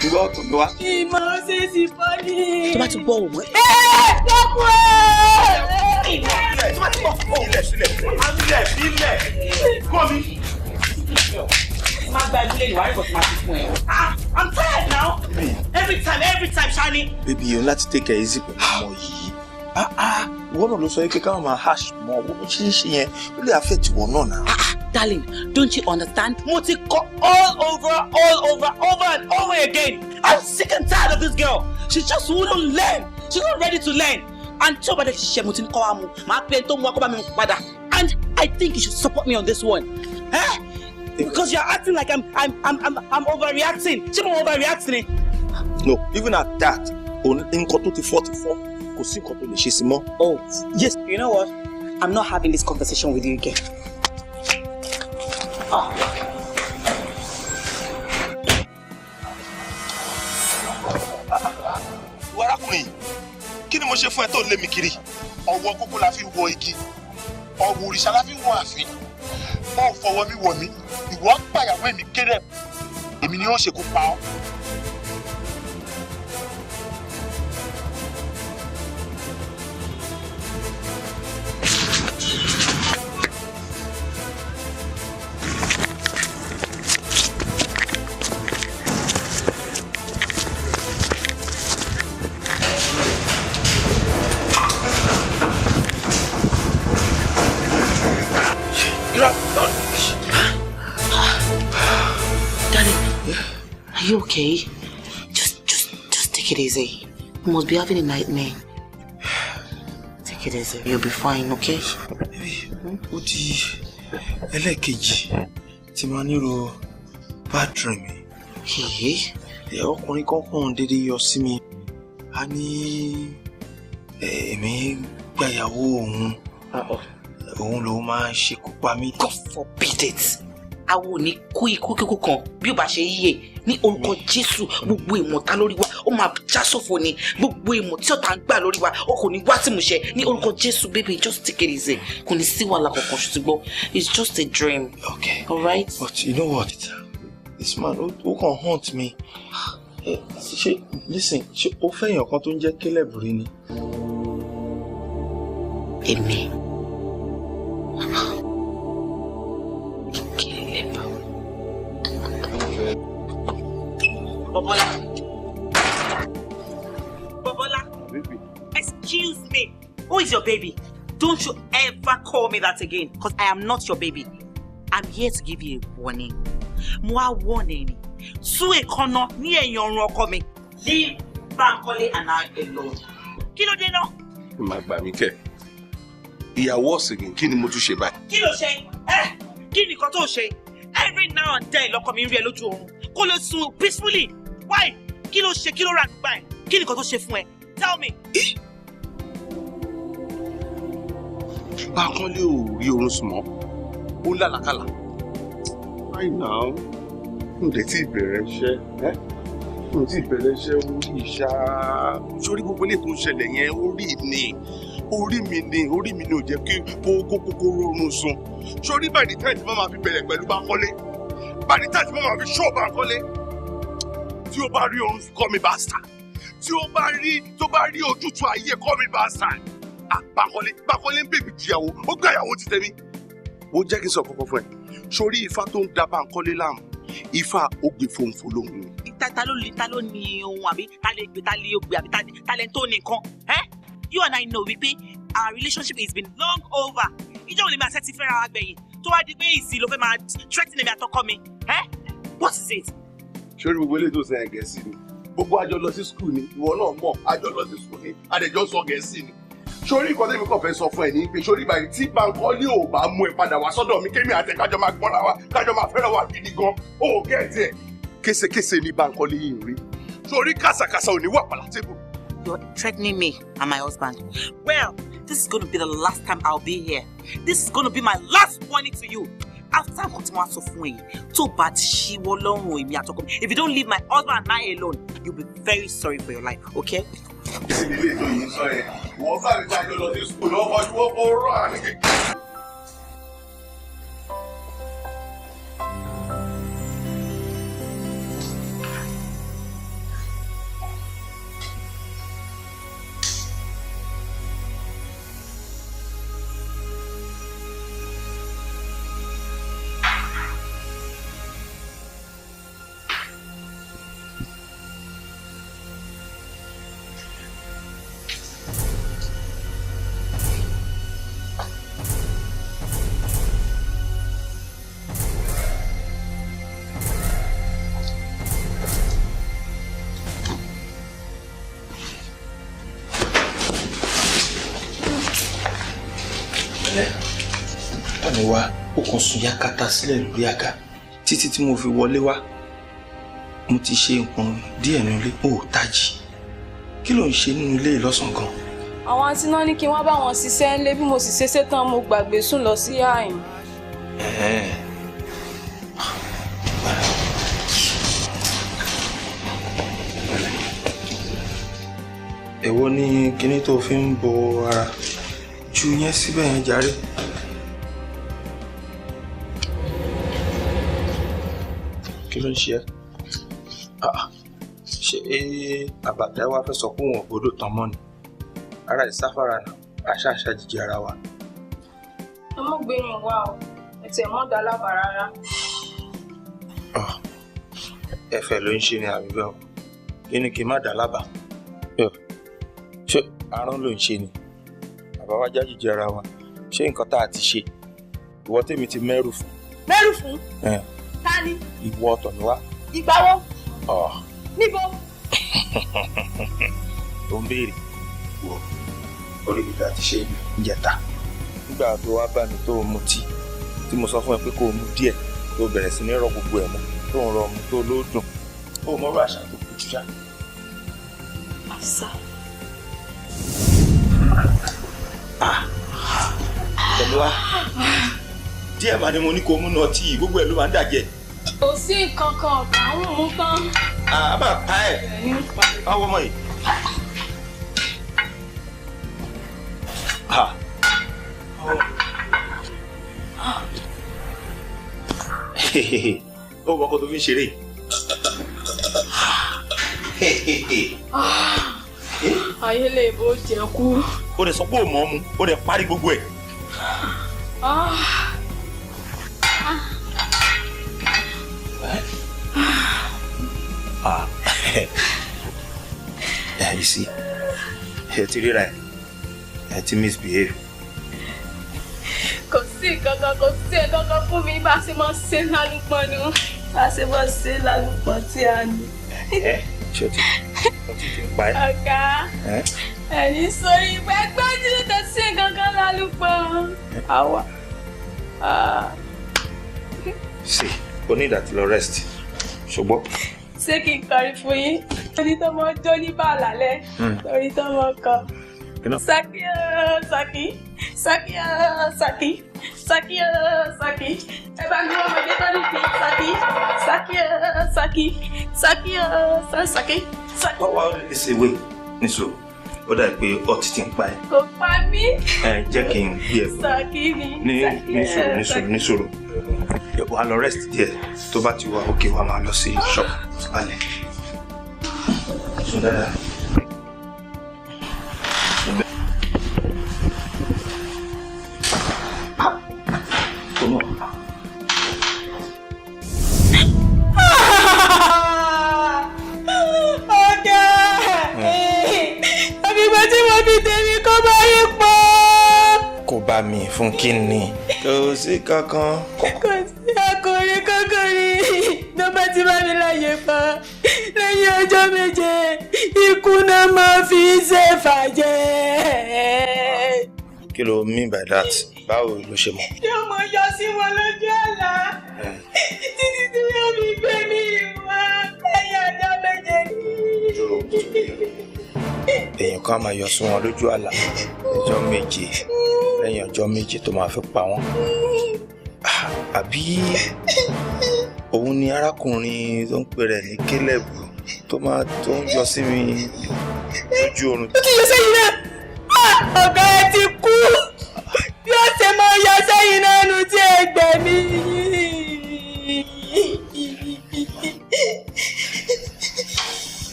Gbọ́ tó gbọ́ wá. Ìmọ̀ ṣe sì fọ́ ni. Tó bá ti gbọ́ òun. Lọ́kùn ẹ̀. Tó bá ti gbọ́ sílẹ̀. Kọ́ mi. Má gba ìdílé ìwà ìbọn tó máa fi fún ẹ. I'm tired now. Every time, Shani. Baby, yóò láti take it easy pẹ̀lú ọmọ yìí. Ìwọ náà ló sọ pé káwọn máa hash mọ́ owó bó ṣe ń ṣe yẹn ó lè affect ìwọ náà náà. Darling, don't you understand? Mo ti kọ́ all over and over again. I'm sick and tired of this girl. She just wouldn't learn. She's not ready to learn. And tí o bá dé fi ṣiṣẹ́ mo ti ní kọ́ wa mu, màá pe ẹni tó mú wa kó bá mi padà. And I think you should support me on this one. Because you're acting like I'm overreacting. Ṣé mo overreacting ni? No, even at that, nǹkan tó ti 44, kò sí nǹkan tó lè ṣe sí mọ́. Oh, yes. You know what? I'm not having this conversation with you again. Arákùnrin, kí ni mo ṣe fún ẹ tó lé mi kiri? Ọwọ́ kókó la fi wọ igi, ọwọ́ òrìṣà la fi wọ ààfin. Bọ́ọ̀ fọwọ́ mi wọ̀ mí, ìwọ pàyàwó èmi kéré, èmi ni ó ṣekú pa ọ́. you okay? Just take it easy. You must be having a nightmare. Take it easy. You'll be fine, okay? Baby, ó di ẹlẹ́kejì tí máa nílò bad dream. Ọkùnrin kankan dédé yọ sí mi. A ní èmi gbàyàwó òun ló máa ṣekú pa mí. God forbid it. Àwọn ò ní kú ikú kíkú kan bí ó bá ṣe yíyẹ ní orúkọ Jésù. Gbogbo ìmọ̀ta lórí wa ó máa já sófo ni. Gbogbo ìmọ̀ tí ọ̀tá ń gbà lórí wa ó kò ní wá tí mo ṣe ní orúkọ Jésù. Baby, just take it easy. Kò ní sí wàhálà kankan ṣùgbọ́n it's just a dream. Okay. All right? But you know what? This man who can haunt me. Listen, ó fẹ́ èèyàn kan tó ń jẹ́ Caleb rí ni. Èmi. Bobola. Baby. Excuse me. Who is your baby? Don't you ever call me that again, because I am not your baby. I'm here to give you a warning. Mo warning. Sú èékánná ní ẹ̀yìn ọrùn ọkọ mi. Leave Bankole and I alone. Kí ló dé náà? Má gbà mí kẹ́. Ìyàwó ọ̀sìnkìn kí ni mo tún ṣe báyìí? Kí ló ṣe? Kí ni nǹkan tó ṣe? Every now and then lọkọ mi ń rí ẹ lójú oorun. Kó lè sùn peacefully. Why? Kí ló ṣe? Kí ló rà nígbà ẹ̀? Kí ni nǹkan tó ṣe fún ẹ? Tell me. Bankole ò rí oorun sùn mọ́. Ó lálàkàlà. Right now, mo dẹ̀ tí ìbẹ̀rẹ̀ iṣẹ́. Mo ti bẹ̀rẹ̀ iṣẹ́ orí ìṣá. Sórí gbogbo ilé tó ń ṣẹlẹ̀ yẹn orí mi ni ò jẹ́ kí kókó rọrùn sùn. Sórí by the time tí máa fi bẹ̀rẹ̀ pẹ̀lú Bankole, by the time tí máa fi show Bankole, tí ó bá rí oorun call me bastard, tí ó bá rí ojútùú ayé call me bastard. Bankole ń bèbí jìyàwó, ó gbà ìyàwó ti tẹ̀mí. Ó jẹ́ kí n sọ kọ́kọ́ fún ẹ. Sórí ifá tó ń da Bankole láàmú, ifá ó gbé fòǹfò lóhùn. Ta ló ní ohun àbí ta lè gbé àbí ta lè tó ní nǹkan? You and I know wípé our relationship has been long over. Ìjọ́ ò lè máa ṣẹ́tí fẹ́ra wa gbẹ̀yìn tó wá di pé ìsì ló fẹ́ máa threaten èmi àtọkọ mi. What is it? Sórí gbogbo eléyìí tó sẹ́yìn Gẹ̀ẹ́sì ni. Gbogbo àjọ lọ sí school ni, ìwọ náà mọ̀ àjọ lọ sí school ni, àdẹ̀jọ́ sọ Gẹ̀ẹ́sì ni. Sórí nǹkan tẹ́mi kàn fẹ́ sọ fún ẹ ní pé sórí báyìí tí Bankole ò bá mú ẹ padà wá sọ́dọ̀ mi kémi àtẹ kájọ máa gbọ́nra wa kájọ máa fẹ́ràn wa gidi gan. Ó gẹ̀ẹ́tì ẹ̀. Késekése ni Bankole yìí ń rí. Sórí kàsàkàsà ò ní wà palatable. You're threatening me and my husband. Well, this is going to be the last time I'll be here. This is going to be my last warning to you. After nǹkan tí mo wá sọ fún ẹ tó bá ti ṣíwọ́ lọ́rùn èmi àtọkọ mi, if you don't leave my husband and I alone, you'll be very sorry for your life, okay? Ilé ètò yìí sọ yẹn, wọ́n sáré jáde lọ sí school lọ́wọ́ ọdún wọ́n kọ́ rọ́ àríkè. Wá ó kàn sùn yakata sílẹ̀ lórí àga títí tí mo fi wọlé wá. Mo ti ṣe nǹkan díẹ̀ nínú ilé ó tají. Kí ló ń ṣe nínú ilé lọ́sàn gan? Àwọn àǹtí náà ní kí wọ́n bá wọn ṣiṣẹ́ ńlé bí mo sì ṣe ṣetán mo gbàgbé sùn lọ sí àyìn. Èwo ni kíní tó fi ń bo ara? Ju yẹn síbẹ̀ yẹn jàre. Kí ló ń ṣe ẹ́? Ṣé àbàtà wa fẹ́ sọ pé wọn gbọ́dọ̀ tán mọ́ ni? Ara ìsáfàrà náà àṣàṣà jíjẹ ara wa. Ẹ mọ̀ gbẹ̀yìn wá o, ẹ̀tẹ̀ mọ́ dá lábàá rárá. Ẹ̀fẹ̀ ló ń ṣe ni àbí bẹ́ẹ̀ o? Kí ni kí n má dá lábàá? Ṣé àrùn ló ń ṣe ni? Bàbá wa já jíjẹ ara wa. Ṣé nǹkan tá a ti ṣe? Ìwọ tèmi ti mẹ́rù fún. Mẹ́rù fún? Ta ni? Ìwọ ọ̀tọ̀ ni wá. Ìgbà wo? Níbo? Ó ń béèrè. Wo orí ibi àti ṣe ìjẹta. Nígbà tó wá bá mi tó mutí tí mo sọ fún ẹ pé kó mu díẹ̀ tó bẹ̀rẹ̀ sí ní rọ gbogbo ẹ̀ mọ́ tó ń rọ mu tó lódùn. Ó mọ bá àṣà tó kù jù já. Àṣà. Pẹ̀lú wa díẹ̀ máa ní mo ní kó mú náà tí gbogbo ẹ̀ ló máa ń dàjẹ́. Kò sí nǹkan kan ọ̀gá ń mú tán. A máa pa ẹ̀. Báwo mọ̀ yìí? Ó mọ kó tó fi ń ṣeré. Ayé lè bó jẹ kú. Ó dẹ̀ sọ pé ò mọ̀ ọ́ mu, ó dẹ̀ parí gbogbo ẹ̀. You see, ẹ ti ríra ẹ ti misbehave. Kò sí kankan fún mi bá ṣe máa ṣe lálùpọ̀ ni. Bá ṣe máa ṣe lálùpọ̀ tí a ní. Ṣé o ti pa ẹ́? Ọ̀gá, ẹ̀yin sórí ìwé gbọ́dọ̀ tó ṣe kankan lálùpọ̀. Àwa. Sí, o ní ìdàtí lọ rest. Ṣùgbọ́n. Ṣé kí n kọrin fún yín? Torí tó mọ jó ní bàlálẹ̀. Torí tó mọ kọ. Saki Saki Saki Saki Saki Saki. Ẹ bá mi wọ́n mọ̀dé tó ní fi Saki Saki Saki Saki Saki Saki. Wá ṣe wé níṣòro. Ó dà pé ọtí ti ń pa ẹ́. Kò pa mí. Jẹ́ kí n gbé ẹ. Saki ni. Níṣòro. Wà lọ rest díẹ̀ tó bá ti wà òkè wà máa lọ sí shop alẹ́. Sùn dáadáa. Ọ̀gá! Àbígbà tí mo fi tèmi kọ́ bá yí pọ̀. Kò bá mi fún kí ni? Kò sí kankan. Kò sí akọrin kankanrin tó bá ti bá mi láyé pa. Lẹ́yìn ọjọ́ méje, ikú náà máa fi ṣe fàjẹ́. Kí ló mean by that? Báwo ló ṣe mọ̀? Yóò mọ yọ sí wọn lójú àlá. Títí tí yóò fi gbé mi wá. Lẹ́yìn ọjọ́ méje ni. Èèyàn kan máa yọ sí wọn lójú àlá ọjọ́ méje lẹ́yìn ọjọ́ méje tó máa fi pa wọ́n. Àbí òun ni arákùnrin tó ń pè rẹ̀ ní Caleb tó ń yọ sí mi lójú oorun. Ó ti yọ sẹ́yìn náà. Ọ̀gá ẹ ti kú. Bí ó ṣe máa yọ sẹ́yìn náà nu tí ẹ gbẹ̀mí.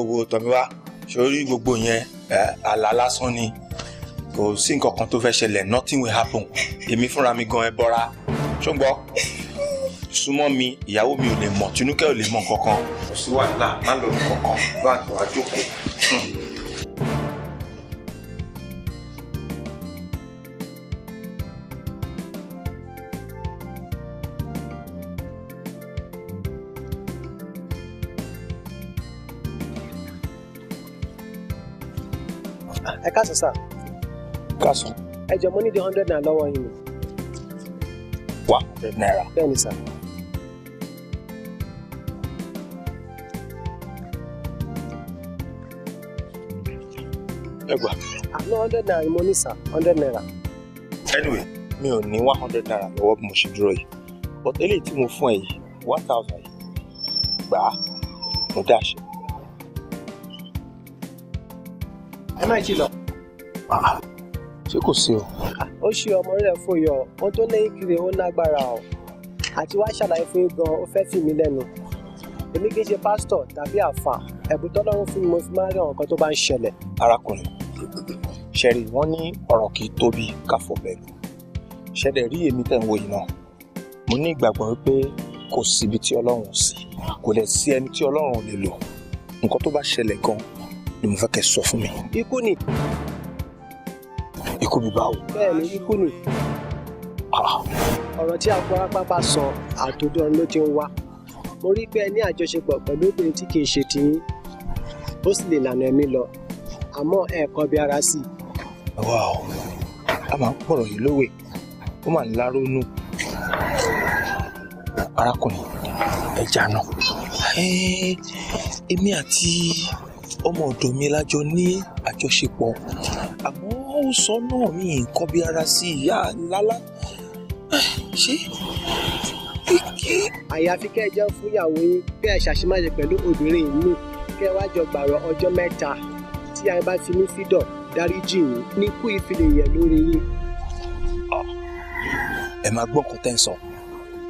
Wo Tọ́míwá sórí gbogbo yẹn àlá lásán ni kò sí nǹkan kan tó fẹ́ ṣẹlẹ̀ nothing will happen èmi fúnra mi gan ẹ bọ́ra ṣùgbọ́n súnmọ́ mi ìyàwó mi ò lè mọ̀ Tinúkẹ́ ò lè mọ̀ nǹkan kan kò sí wàhálà má lọ ní kankan bá àtọ̀ àjókòó. Ẹ káàsán sà. Káàsán. Ẹ jọ̀ọ́ mo ní di 100 naira lọ́wọ́ yín ni. 100 naira. Bẹ́ẹ̀ni sà. Ẹ gbà. Àná 100 naira ni mo ní sà, 100 naira. Anyway, mi ò ní 100 naira lọ́wọ́ bí mo ṣe dúró yìí. But eléyìí tí mo fún ẹ yìí, 1000 yìí, gbà á, mo dáṣe. Ẹ má jí lọ. Ṣé kò sí o? Ó ṣe ọmọ rẹ̀ fòyọ, ohun tó lẹ́yìn kiri ó lágbára o. Àti wá ṣàlàyé fún yín gan, ó fẹ́ fi mí lẹ́nu. Èmi kì í ṣe pásítọ̀ tàbí àfà. Ẹ̀bùn tọ́lọ́run fún mi mo fi máa ń rí àwọn nǹkan tó bá ń ṣẹlẹ̀. Arákùnrin, ṣẹ̀rí wọ́n ní ọ̀rọ̀ kì í tóbi káfọ̀ bẹ̀rù. Ṣẹ̀dẹ̀ rí èmi tẹ̀ ń wo yìí náà. Mo ní ìgbàgbọ́ wípé kò síbi tí Ọlọ́run ò sí. Kò dẹ̀ sí ẹni tí Ọlọ́run ò lè lò. Nǹkan tó bá ṣẹlẹ̀ gan ni mo fẹ́ kẹ́ sọ fún mi. Ikú ni. Ikú mi báwo? Bẹ́ẹ̀ni, ikú ni. ọ̀rọ̀ tí Akwarapapa sọ àtòdì ọ̀run ló ti ń wá. Mo rí pé ẹ ní àjọṣepọ̀ pẹ̀lú obìnrin tí kì í ṣe tiyín ó sì lè lànà ẹ̀mí lọ àmọ́ ẹ kọ́ bí ara sí. Wow, a máa ń pọ̀rọ̀ yìí lówe ó máa ń lárónú. Arákùnrin ẹja náà èmi àti ọmọ ọ̀dọ̀ mi lájọ ní àjọṣepọ̀ àmọ́ ó sọ náà mi nǹkan bí ara sí ìyá lálá ṣé àyàfi kẹ́ ẹ jẹ́ fún ìyàwó yín kẹ́ ẹ ṣàṣemáṣe pẹ̀lú obìnrin mi kẹ́ ẹ wá jọ gbàrọ̀ ọjọ́ mẹ́ta tí a bá fi ní fídọ̀ dáríjì yín ní kú ìfilẹ̀ yẹ̀ lórí yín. Ẹ máa gbọ́ nǹkan tẹ́ ń sọ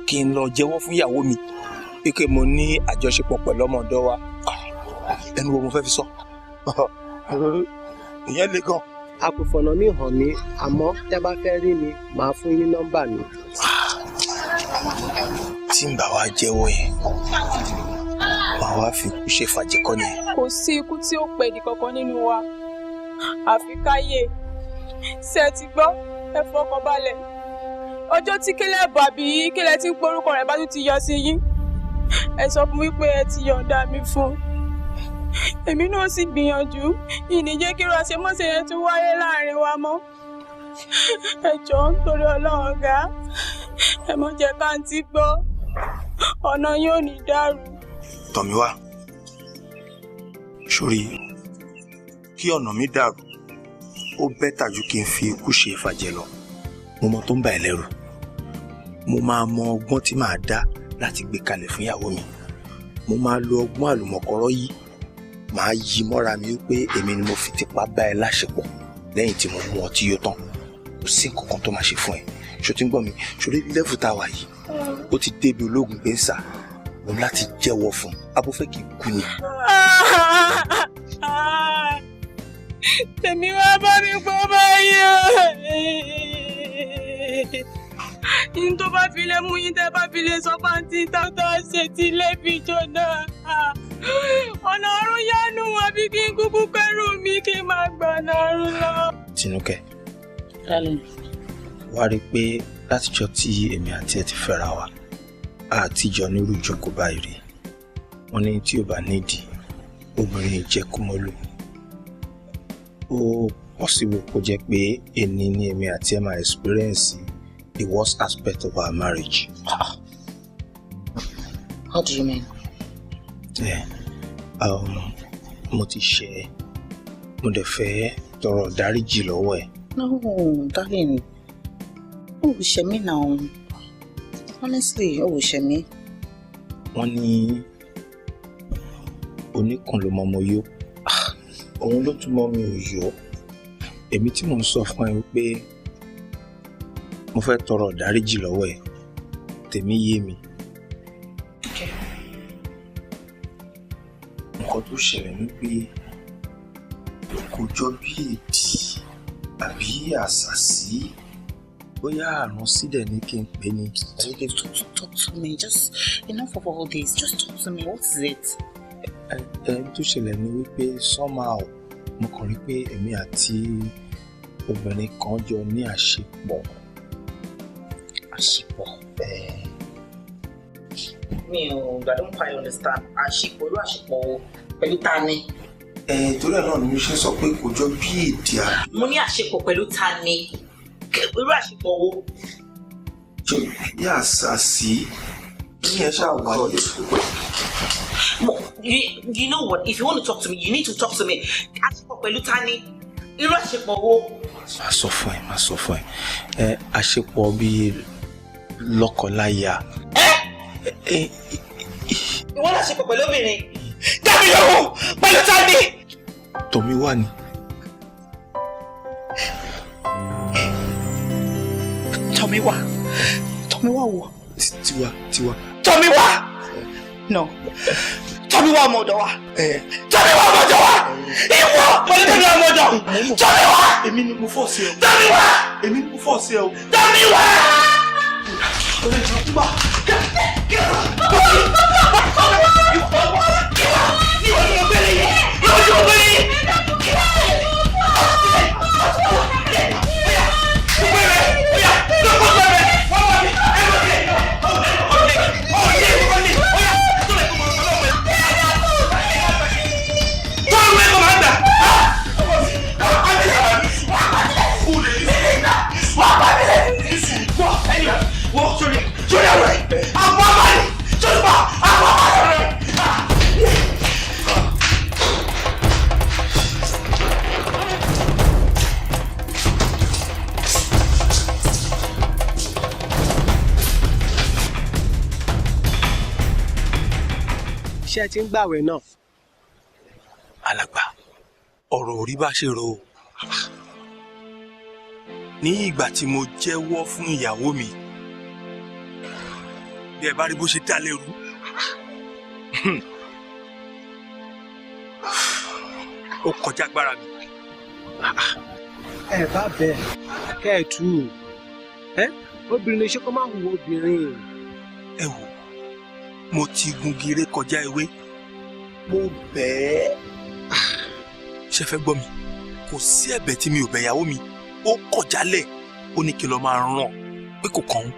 kí n lọ jẹ́wọ́ fún ìyàwó mi pé mo ní àjọṣepọ̀ pẹ̀lú ọmọ ọ̀dọ̀ wa ẹnu wo mo fẹ́ fi sọ ìyẹn le gan. A kò fọ̀nà mí hàn mí àmọ́ tẹ́ bá fẹ́ rí mi màá fún yín nọ́mbà mi. Tí n bá wá jẹ́wọ́ yẹn màá wá fi ikú ṣe fàjẹkọ́ ni. Kò sí ikú tí ó pẹ́ di kankan nínú wa àfi káyé ṣe ti gbọ́ ẹ fọkàn balẹ̀ ọjọ́ tí kílẹ̀ bàbí kílẹ̀ tí ń porúkọ rẹ̀ bá tún ti yọ sí yín ẹ sọ fún mi pé ẹ ti yọ̀ǹda mi fún èmi náà sì gbìyànjú ìníjẹ́ kí irú àṣemọ́ṣẹ́ yẹn tún wáyé láàrin wa mọ́ ẹ jọ̀ọ́ nítorí Ọlọ́run ọ̀gá ẹ mọ̀ jẹ́ káǹtì gbọ́ ọ̀nà yóò ní dàrú. Tọ̀míwá sórí kí ọ̀nà mi dàrú ó bẹ́tà ju kí n fi ikú ṣe ìfàjẹ́ lọ. Mo mọ tó ń bà ẹ́ lẹ́rù mo máa mọ ọgbọ́n tí màá dá láti gbé kalẹ̀ fún ìyàwó mi. Mo máa lo ọgbọ́n àlùmọ̀kọ́rọ́ yìí màá yí mọ́ra mi wípé èmi ni mo fi tipá bá ẹ láṣepọ̀ lẹ́yìn tí mo mú ọtí yó tán kò sí nǹkan kan tó máa ṣe fún ẹ. Ṣó tí ń gbọ́ mi ṣòrí lẹ́fù tá a wà yìí ó ti débi ológun pé ń sà mo láti jẹ́wọ́ fún abófẹ́ kì í kú ni. Tèmi wá bá mi gbọ́ báyìí o. Yín tó bá fi lè mú yín tẹ́ bá fi lè sọ pàǹtí tọ́tọ́ ṣe ti lé fi jóná. Ọ̀nà ọ̀run yánú àbí kí n kúkú kẹ́rù mi kí n máa gbọ̀nà ọ̀run lọ. Tinúkẹ́ wá rí i pé látijọ́ tí èmi àti ẹ ti fẹ́ra wa àtijọ́ nírú ìjókòó báyìí rí wọ́n ní tí ò bá nídìí obìnrin ìjẹkùmọ́lù ó possible kó jẹ́ pé èní ni èmi àti ẹ máa experience the worst aspect of our marriage. How do you mean? Mo ti ṣẹ̀ ẹ́ mo dẹ̀ fẹ́ tọrọ dáríjì lọ́wọ́ ẹ̀. No, darling. Oh, ṣẹ̀ mí now. Honestly, oh, ṣẹ̀ mí. Wọ́n ní oníkan ló mọ ọmọ yó. Òun ló tún mọ mi ò yó. Èmi tí mò ń sọ fún ẹ wípé mo fẹ́ tọrọ dáríjì lọ́wọ́ ẹ̀ tèmi yé mi. Nǹkan tó ṣẹlẹ̀ ni pé kò jọ bí èdè àbí àṣàsí bóyá àrùn sídẹ̀ ní kí n pè ní. Talk to me, just enough of all this, just talk to me, what is it? Tó ṣẹlẹ̀ ni wípé somehow mo kàn rí pé èmi àti obìnrin kan jọ ní àṣepọ̀. Àṣepọ̀? I don't quite understand. Àṣepọ̀ irú àṣepọ̀ pẹ̀lú ta ni? Torí ẹ̀ náà ni mo ṣe sọ pé kò jọ bí èdè àbí. Mo ní àṣepọ̀ pẹ̀lú ta ni? Irú àṣepọ̀ wo? Bí àṣàsí ní ẹ ṣáà wáyé. You know what? If you want to talk to me, you need to talk to me. Àṣepọ̀ pẹ̀lú ta ni? Irú àṣepọ̀ wo? Má sọ fún ẹ. Àṣepọ̀ bíi lọ́kọláya. Ìwọ náà àṣepọ̀ pẹ̀lú obìnrin. Dábì lọ́wọ́ pẹ̀lú ta ni? Tọ̀míwá ni. Tọ̀míwá wo? Tiwa. Tọ̀míwá! No. Tọ̀míwá ọmọ ọ̀dọ̀ wa. Tọ̀míwá ọmọ ọ̀dọ̀ wa. Ìwọ pẹ̀lú tẹ̀mí ọmọ ọ̀dọ̀. Tọ̀míwá. Èmi ni mo fọ́ sí ẹ. Tọ̀míwá. Èmi ni mo fọ́ sí ẹ o. Tọ̀míwá. ṣé ẹ ti ń gbàwẹ̀ náà. alàgbà ọ̀rọ̀ ò rí bá ṣe rò ó ní ìgbà tí mo jẹ́wọ́ fún ìyàwó mi bí ẹ bá rí bó ṣe dá lẹ́rú ó kọjá agbára mi. ẹ bá bẹ kẹ ẹ tú obìnrin lè ṣe kó má hu obìnrin. ẹ wò mo ti gungi ré kọjá ewé mo bẹ́ẹ̀ ṣe fẹ́ gbọ́ mi kò sí ẹ̀bẹ̀ tí mi ò bẹ̀ ìyàwó mi ó kọ̀ jálẹ̀ ó ní kí n lọ máa ràn pé kò kàn án.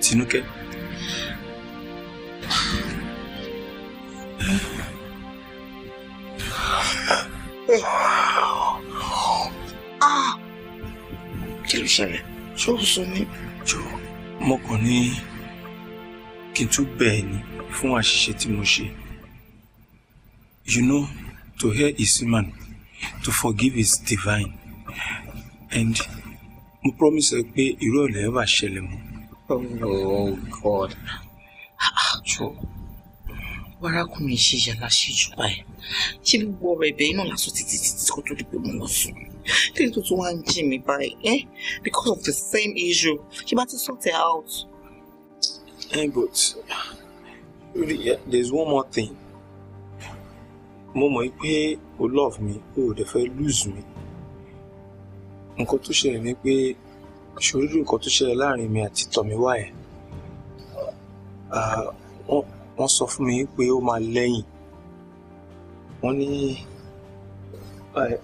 Tinúkẹ́. Kí ló ṣẹlẹ̀? Ṣé o sọ ní? Jọ mo kàn ní kí n tún bẹ̀ ẹ́ ní fún àṣìṣe tí mo ṣe. You know, to hear is human, to forgive is divine. And mo promise ẹ pé irú ọ̀lẹ́ wà ṣẹlẹ̀ mọ́. Oh God. Jọ wárákùnrin ṣe yàrá ṣíjú báyìí. Ṣé gbogbo ọ̀rọ̀ ẹ̀bẹ̀ iná lásán títí kó tó di pé mo lọ sùn? Kí ni tó tún wá ń jí mi báyìí? Because of the same issue. Ṣé bá ti sort it out? But really, there's one more thing. Mo mọ̀ pé o love me, o dẹ̀ fẹ́ lose me. Nǹkan tó ṣẹlẹ̀ ni pé ṣòro nǹkan tó ṣẹlẹ̀ láàrin mi àti Tọ́míwá ẹ̀. Wọ́n sọ fún mi pé ó máa lẹ́yìn. Wọ́n ní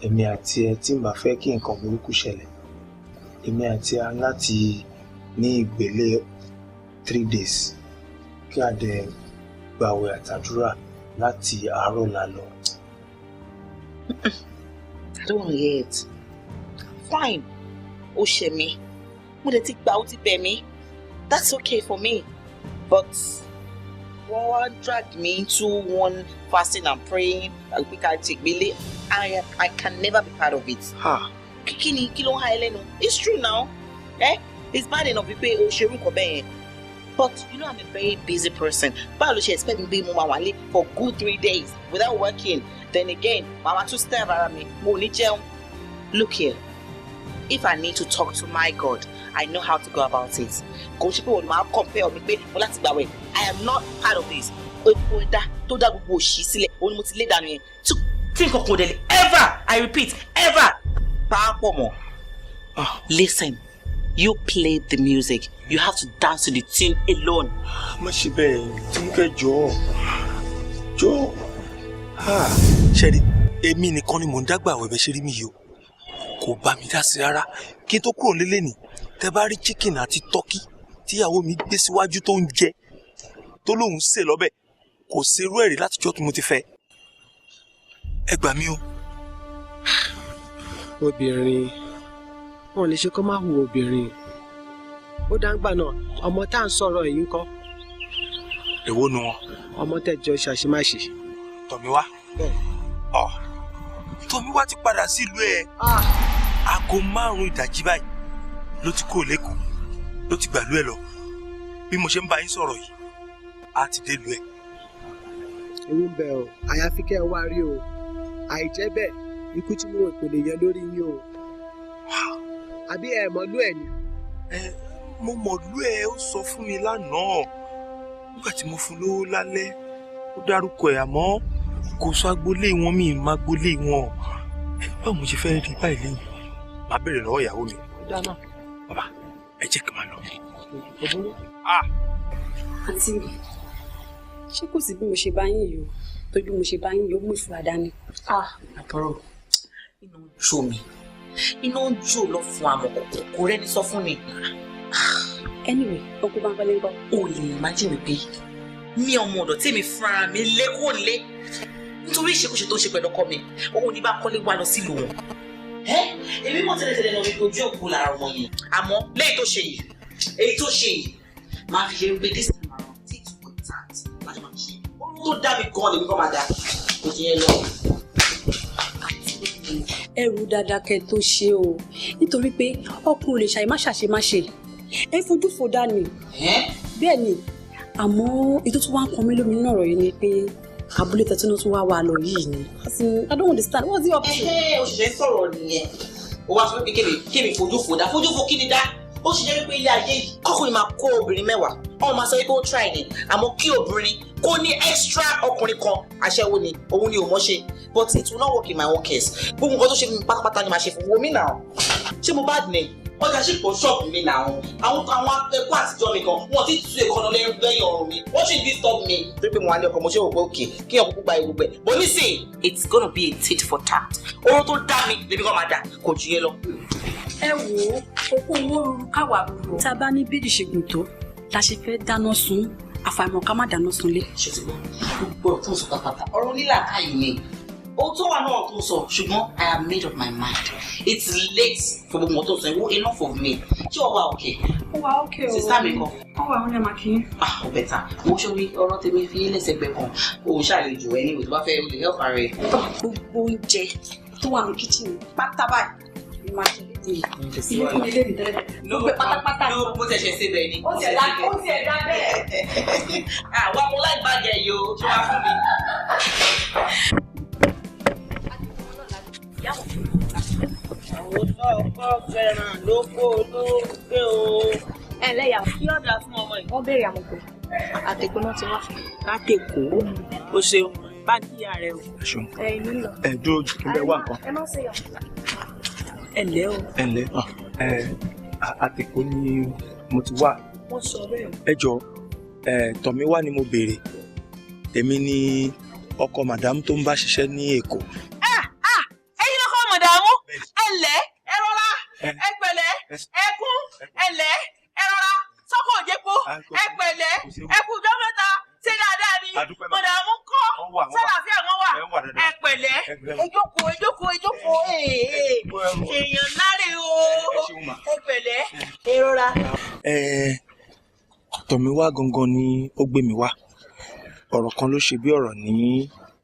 èmi àti ẹ tí n bá fẹ́ kí nǹkan burúkú ṣẹlẹ̀. Èmi àti ẹ láti ní ìgbélé 3 days kí a dẹ̀ gbààwẹ̀ àtàdúrà láti àárọ̀ lálọ́. I don't want to hear it. Fine. Ó ṣe mí. Mo dẹ̀ ti gbà ó ti bẹ̀ mí. That's okay for me. But wọ́n wá drag me into one fasting and praying and we can take me. I can never be part of it. Kí ló ń ha ẹ lẹ́nu? It's true now. It's bad enough pé o ṣe orúkọ bẹ́ẹ̀ yẹn. But you know I'm a very busy person. Báwo ló ṣe expect me be mo máa wà lé for good 3 days without working? Then again, màmá tún stay ara mi, mo ní jẹun. Look here, if I need to talk to my God, I know how to go about it. Kò ṣe pé òun máa compare mi pé mo láti gbàwẹ̀. I am not part of this. Epo ẹ̀dá tó dá gbogbo òṣì sílẹ̀, òun ni mo ti lé dànù yẹn. Tí nǹkan kan ò dẹ̀ lè ever, I repeat, ever pàápọ̀ mọ́. Listen. You play the music. You have to dance to the tune alone. Má ṣe bẹ́ẹ̀ Tinúkẹ́ jọ̀ọ́. Ṣẹ́rí, èmi nìkan ni mò ń dágbà wẹ̀bẹ̀ ṣe rí mi yìí o. Kò bá mi dá sí rárá. Kí n tó kúrò nílé ni, tẹ́ bá rí chicken àti turkey tíyàwó mi gbé síwájú tó ń jẹ, tó lóun sè lọ́bẹ̀, kò ṣe irú ẹ̀rí látijọ́ tí mo ti fẹ́. Ẹ gbà mí o. Obìnrin. Wọ́n lè ṣe kó má hu obìnrin. Ó dáńgbà náà ọmọ tá à ń sọ̀rọ̀ yìí ń kọ́. Èwo nu wọn? Ọmọ tẹ̀jọ ṣàṣemáṣe. Tọ́míwá. Tọ́míwá ti padà sí ìlú ẹ̀. Aago 5 ìdájí báyìí ló ti kúrò lẹ́kọ̀ọ́ ló ti gbàlú ẹ̀ lọ. Bí mo ṣe ń bá yín sọ̀rọ̀ yìí á ti dé ìlú ẹ̀. Ewu ń bẹ o àyàfi kẹ́ ẹ wá rí o àìjẹ́ bẹ́ẹ̀ ikú tí mo rò kò lè yẹ lórí yín o. Àbí ẹ mọ̀lú ẹ̀ ni? Mo mọ̀lú ẹ̀ ó sọ fún mi lánàá nígbà tí mo fún lówó lálẹ́ ó dárúkọ ẹ̀ àmọ́ kò sọ agboolé wọn mi má gboolé wọn. Báwo mo ṣe fẹ́ rí báyìí lẹ́yìn? Màá bèrè lọ́wọ́ ìyàwó mi. Dáná. Bàbá ẹ jẹ́ kí n máa lọ. Àǹtí mi, ṣé kò sí bí mo ṣe bá yín yìí o? Torí bí mo ṣe bá yín yìí ó mú ìfura dání. Àtọ̀rọ̀ iná ń jó mi. Iná ń jó lọ fún àmọ́ kò rẹ́ni sọ fún mi. Anyway, ọkùnrin bá ń wọlé ń bọ̀. O lè imagine pé mi ọmọ ọ̀dọ̀ tí mi fúnra mi lé kúrò nílé nítorí ìṣekúṣe tó ń ṣe pẹ̀lú ọkọ mi òun ní bá kọ́lé wá lọ sílùú wọn. Èmi mọ̀ tẹ́lẹ̀tẹ́lẹ̀ náà wípé ojú òkú lára wọn yẹn àmọ́ lẹ́yìn tó ṣe yìí èyí tó ṣe yìí máa fi ṣe wípé this time around take to contact láti máa ṣe orúkọ tó dá mi gan-an lèmi kọ́ máa dá kò sí yẹn lọ. ẹrù dáadáa kẹ́ tó ṣe o nítorí pé ọkùnrin lè ṣàì má ṣàṣe má ṣe ẹ fojú fò dání bẹ́ẹ̀ ni àmọ́ ètò tó wá ń kan mí lómi nínú ọ̀rọ̀ yìí ni pé abúlé tẹ̀tún tó wá wà lọ yìí ni I don't understand what's the option. òṣìṣẹ́ sọ̀rọ̀ nìyẹn ó wá sọ pé kémi fojú fò kí ni dá ó ṣe jẹ́ pé ilé ayé yìí kọ́kùnrin máa kó obìnrin 10 ọmọ máa sọ pé ó try ni àmọ́ kí obìnrin kó ní extra ọkùnrin kan aṣẹ́wó ni òun ni ò mọ̀ ṣe but it will not work in my own case gbogbo nǹkan tó ṣe fún mi pátápátá ni màá ṣe fún wo mí náà ṣé mo bad ni ọjà ṣì pọ̀ ṣọ́ọ̀bù mi náà àwọn ẹ̀kọ́ àtijọ́ mi kan wọ́n ti tú ẹ̀kọ́ náà lẹ́yìn ọ̀run mi wọ́n ṣì disturb me torí pé mo wà ní ọkọ̀ mo ṣe wò pé òkè kí ọkọ̀ gbogbo ayé gbogbo ẹ̀ bó ní sìn it's gonna be a tit for tat oró tó dá mi lèmi kan máa dà kò ju yẹn lọ. ẹ wo okó owó ruru káwà ruru tá a bá ní bídì ṣègùn tó la ṣe fẹ́ dáná sun àfàìmọ̀ ká má dáná sunlé. ṣe ti gbọ́ gbogbo ọ̀tún sọ pàpàtà ọ̀rọ̀ nílà káyìí ni ó tó wà náà tó sọ ṣùgbọ́n I have made up my mind it's late for gbogbo ọ̀tún sọ ìwọ enough of me ṣé o wà okay. ó wà okay o sísá mi kan. ó wà oúnjẹ máa kí n. ó bẹ̀tà mo ṣorí ọ̀rọ̀ tèmi fi lẹ́sẹ̀gbẹ̀ kan òun ṣàlejò ẹ ní ìwé tó bá fẹ́ olè help ara ẹ. gbogbo oúnjẹ tó wà ní kíchìnì pátá báyìí ni máa ṣe lédè ilé fún mi lédè tẹ́lẹ̀ gbogbo pátápátá. ló bó tẹ̀ ṣe ṣe bẹ́ẹ̀ ni. ó ti ẹ̀dá bẹ́ẹ̀. àwọn ọmọ láì bàjẹ́ yìí o tó wá fún mi. àwọn ọkọ fẹ́ràn lóko ló gbé o. ẹ lẹ́yà kí ọ̀dà fún ọmọ yìí. wọ́n béèrè àmọ̀pọ̀ àtẹ̀kọ́ náà ti wá. látẹ̀kọ́ o ṣeun báńkì ààrẹ o. ẹ ìlú lọ. ẹ dúró kí n bẹ wá nǹkan. ẹ má ṣe yọ. ẹ ǹlẹ́ o. ẹ ǹlẹ́ àtẹ̀kọ́ ni mo ti wá. wọ́n sọ bẹ́ẹ̀. ẹ jọ Tọ̀míwá ni mo béèrè èmi ni ọkọ màdámù tó ń bá ṣiṣẹ́ ní Èkó. ẹ̀yin lọkọ màdámù ẹ ǹlẹ́ ẹ rọra ẹ pẹ̀lẹ́ ẹ kún ẹ ǹlẹ́ ẹ rọra sọkọ òjèpo ẹ pẹ̀lẹ́ ẹ kú ọjọ́ mẹ́ta ṣé dáadáa ni màdámù kọ́ sálàáfíà wọn wà ẹ pẹ̀lẹ́ ẹ jókòó èèyàn láre o ẹ pẹ̀lẹ́ ẹ rọra. Tọ̀míwá gangan ni ó gbé mi wá ọ̀rọ̀ kan ló ṣe bí ọ̀rọ̀ ní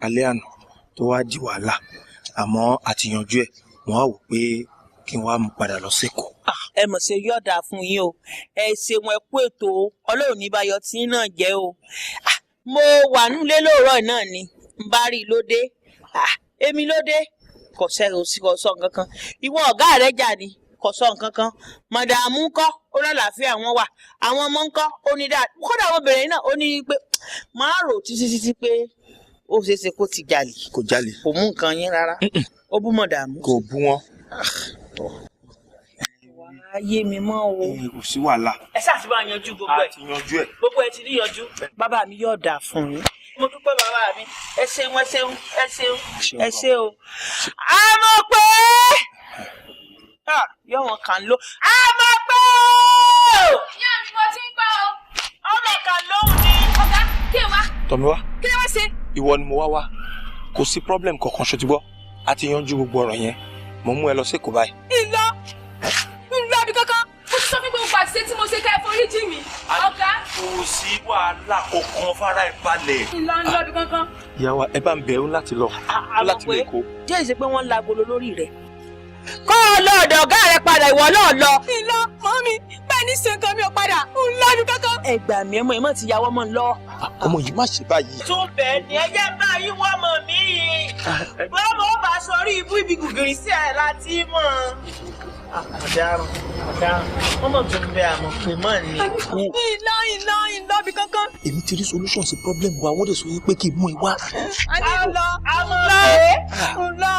alẹ́ àná tó wá di wàhálà àmọ́ àti yanjú ẹ̀ wọ́n á wò pé kí n wá mú padà lọ sẹ́kọ̀ọ́. ẹ mọ̀ ṣe yọ̀dà fún yín o ẹ ṣeun ẹ kú ètò ọlọ́run ní bayọ̀ tí náà jẹ́ o mo wà nílé lóòrọ̀ náà ni n bá rí i lóde èmi lóde kò sọ nǹkan kan ìwọ ọ̀gá rẹ̀ jà ni kò sọ nǹkan kan màdàmú ńkọ́ ó lálàáfíà wọn wà àwọn ọmọ ńkọ́ ó ní dáa kódà àwọn obìnrin náà ó ní pé máa rò títí pé ó ṣeé ṣe kó ti jalè. kò jalè. kò mú nǹkan yín rárá ó bú màdàmú. kò bú wọn. wàá yé mi mọ́ o. kò sí wàhálà. ẹ ṣáà ti bá yanjú gbogbo ẹ. a ti yanjú ẹ. gbogbo ẹ ti rí yanjú. bàbá mi yóò dà fún yín. mo dúpẹ́ bàbá mi ẹ ṣeun ẹ ṣe o. a mọ̀ pé yọ wọn kàn ló. a mọ̀ pé. ìyá mi mo ti ń gbọ́ o. ọmọ kan lóhùn ni. ọ̀gá kí ẹ wá. Tọ̀míwá. kí ẹ wá ṣe. ìwọ ni mo wá kò sí problem kankan ṣó ti gbọ́ a ti yanjú gbogbo ọ̀rọ̀ yẹn mo mú ẹ lọ sí Èkó báyìí. ìlọ bí kankan mo ti sọ fún gbogbo àṣìṣe tí mo ṣe ká ẹ forí jì mí. ọ̀gá. kò sí wàhálà kankan fara ẹ balẹ̀. ìlọ bí kankan. ìyá wa ẹ bá ń bẹ̀ ọ́ láti lọ láti lọ Èkó. jẹ́ ìṣe pé wọ́n ń lagolo lórí rẹ̀. kọ́ ọ lọ ọ̀dọ̀ ọ̀gá rẹ padà ìwọ náà lọ. ìlọ mọ́mí bẹ́ẹ̀ ní ṣe nǹkan mi ò padà ńlọ bí kankan. ẹ gbà mí ẹmọ ìmọ̀ ti yàwọ́ mọ́ ń lọ. ọmọ yìí má ṣe báyìí. tún bẹ́ẹ̀ ni ẹ jẹ́ bá yín wọ́n mọ̀ mí yìí. bọ́ọ̀ mo bá sọrí ibú ibi gùgìrì sí ẹ̀ láti mọ̀. ọ̀daràn wọ́n mọ̀ tó ń bẹ àmọ̀ pé mọ̀ ni. ìlọ bí kankan. èmi ti rí solution sí problem wa wọ́n dẹ̀ sọ pé kí n mú ẹ wá. àmọ̀ ńlọ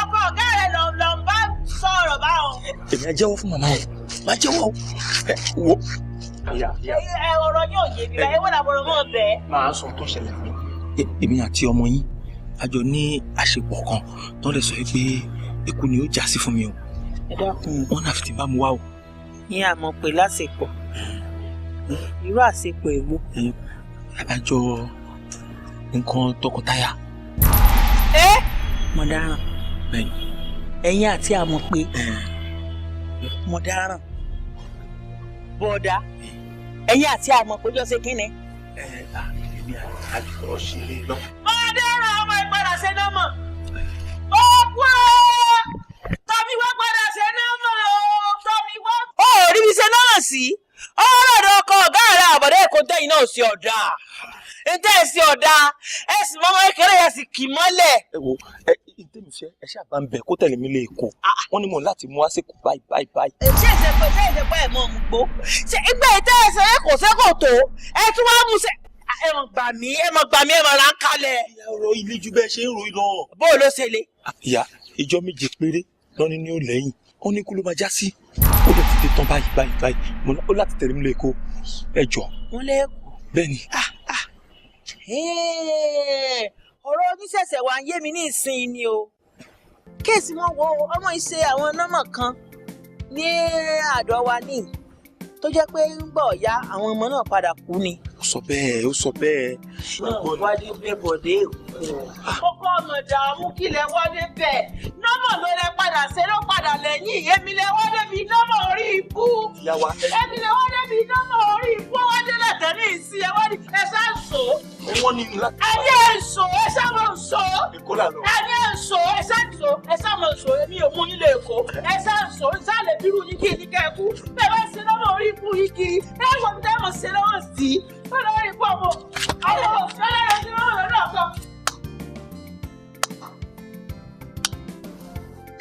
ọkọ ọ̀gá rẹ̀ lọ ń bá sọ̀rọ̀ báwọn. èmi á jẹ́wọ́ fún màmá o má jẹ́wọ́ o. wo. ọ̀rọ̀ yóò yé mi báyìí wọ́n làbọ̀rọ̀ mọ́ bẹ́ẹ̀. máa sọ tó ṣẹlẹ̀ fún mi. èmi àti ọmọ yín a jọ ní àṣepọ̀ kan tó lè sọ pé ikú ni ó já sí fún mi o. ẹ dákun wọn náà fi ti bá mu wá o. yín àmọ́ pé lásìkò irú àsìkò èwo. àjọ nǹkan tọkọtaya. mọ̀dáràn ẹ̀yin àti àmọ̀ pé mọ̀dáràn bọ̀dá ẹ̀yin àti àmọ̀ pé jọ ṣe kí ni. èmi àjọ ṣeré lọ. mọ̀dáràn ọmọ ìpadà ṣe náà mọ̀ ó kú mọ̀ sí ọ̀rọ̀ ọ̀dọ̀ ọkọ ọ̀gá rẹ̀ àbọ̀dé èkó tẹ́yìn náà sí ọ̀dà ǹtẹ́ ẹ̀ sí ọ̀dà ẹ̀ sì mọ́mọ́ kékeré yẹn sì kì mọ́lẹ̀. ẹ wo ǹtẹ́ mi fẹ́ ẹ ṣáà bá ń bẹ kó tẹ̀lé mi lé èkó wọ́n ní mò ń láti mú àsìkò báyìí. ṣé ìṣèpẹ́ ẹ̀ mọ̀ gbó ṣé ìgbà ìtẹ́ ẹsẹ̀ ẹ kò sẹ́kò tó ẹ tún wá mú sẹ́ ẹ mọ̀ gbà mí ẹ mọ̀ là ń kalẹ̀. ìyá ọ̀rọ̀ ilé ju bẹ́ẹ̀ ṣe ń ro iná. bó o ló ṣe le. ìyá ìjọ méje péré lọ́ní ní ó lẹ́yìn ó ní kú ló máa já sí ó lè ti dé tán báyìí mo ó láti tẹ̀lé mi lé èkó ẹ jọ. wọ́n lé èkó. bẹ́ẹ̀ ni. ọ̀rọ̀ oníṣẹ̀ṣẹ̀ wa ń yé mi ní ìsinyìí ni o kéèsì wọn wo ọmọ ìṣe àwọn nọ́mọ̀ kan ní àdó wa ní tó jẹ́ pé ń gbọ́ ọ̀yá àwọn ọmọ náà padà kú ni. ó sọ bẹ́ẹ̀. wádé bẹ́ẹ̀ bọ̀dé kókó ọmọ ìdààmú kílẹ̀ wádé bẹ́ẹ̀ nọ́mọ̀ ló lẹ padà ṣe ló padà lẹ́yìn èmi lẹ wádé bíi nọ́mọ̀ orí ikú èmi lẹ wádé bíi nọ́mọ̀ orí ikú wádé lẹ́tẹ̀ ní ìsìn ẹ̀ wádé ẹ̀ sá ń sọ. wọ́n ní láti. ẹni ẹ̀ ń sọ ẹ̀ sá mọ̀ ń sọ ẹni ẹ̀ ń sọ ẹ̀ sá mọ̀ ń sọ èmi ò mú nílé èkó ẹ̀ sá ń sọ ẹ̀ sá lè bírú yín kí ní kẹ́ ẹ kú bẹ́ẹ̀ bá ṣe nọ́mọ̀ orí ikú yìí kí ẹ̀ wọ́n mi dáhùn ṣe lọ́wọ́ sí i wọ́n lọ́wọ́ ikú ọmọ àwọn ọ̀sẹ̀ tí wọ́n lọ́wọ́ lọ́dọ̀ kan.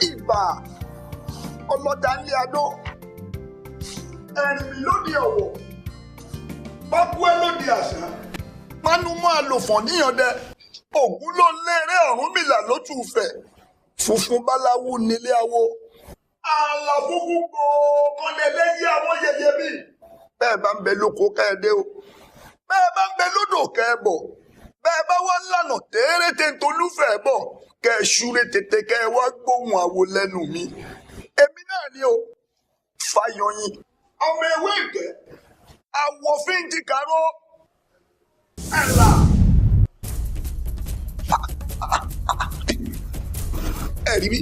ìbà ọlọ́dà ńlẹ̀ adó ẹ̀rìn lóde ọ̀wọ̀ pápúẹ́ lóde àṣà mánúmọ́ àlòfọ̀n níyànjẹ ògún ló lérè Ọ̀rúnmìlà ló tún fẹ̀ funfun báláwú nílé awo àlà funfun gbòòkan lẹ́lẹ́yìn àwọn yẹyẹ mi bẹ́ẹ̀ bá ń bẹ lóko kẹ́ẹ̀dé o bẹ́ẹ̀ bá ń bẹ lódò kẹ́ẹ̀bọ̀ bẹ́ẹ̀ bá wá lànà térété ntolúfẹ́ bọ̀ kẹ́ ẹ ṣúré tètè kẹ́ ẹ wá gbóhùn àwo lẹ́nu mi èmi náà ni o Fáyọyìn ọmọ ewé ìgẹ́ àwòfin ti kàró ẹ̀là. ẹ̀rí mi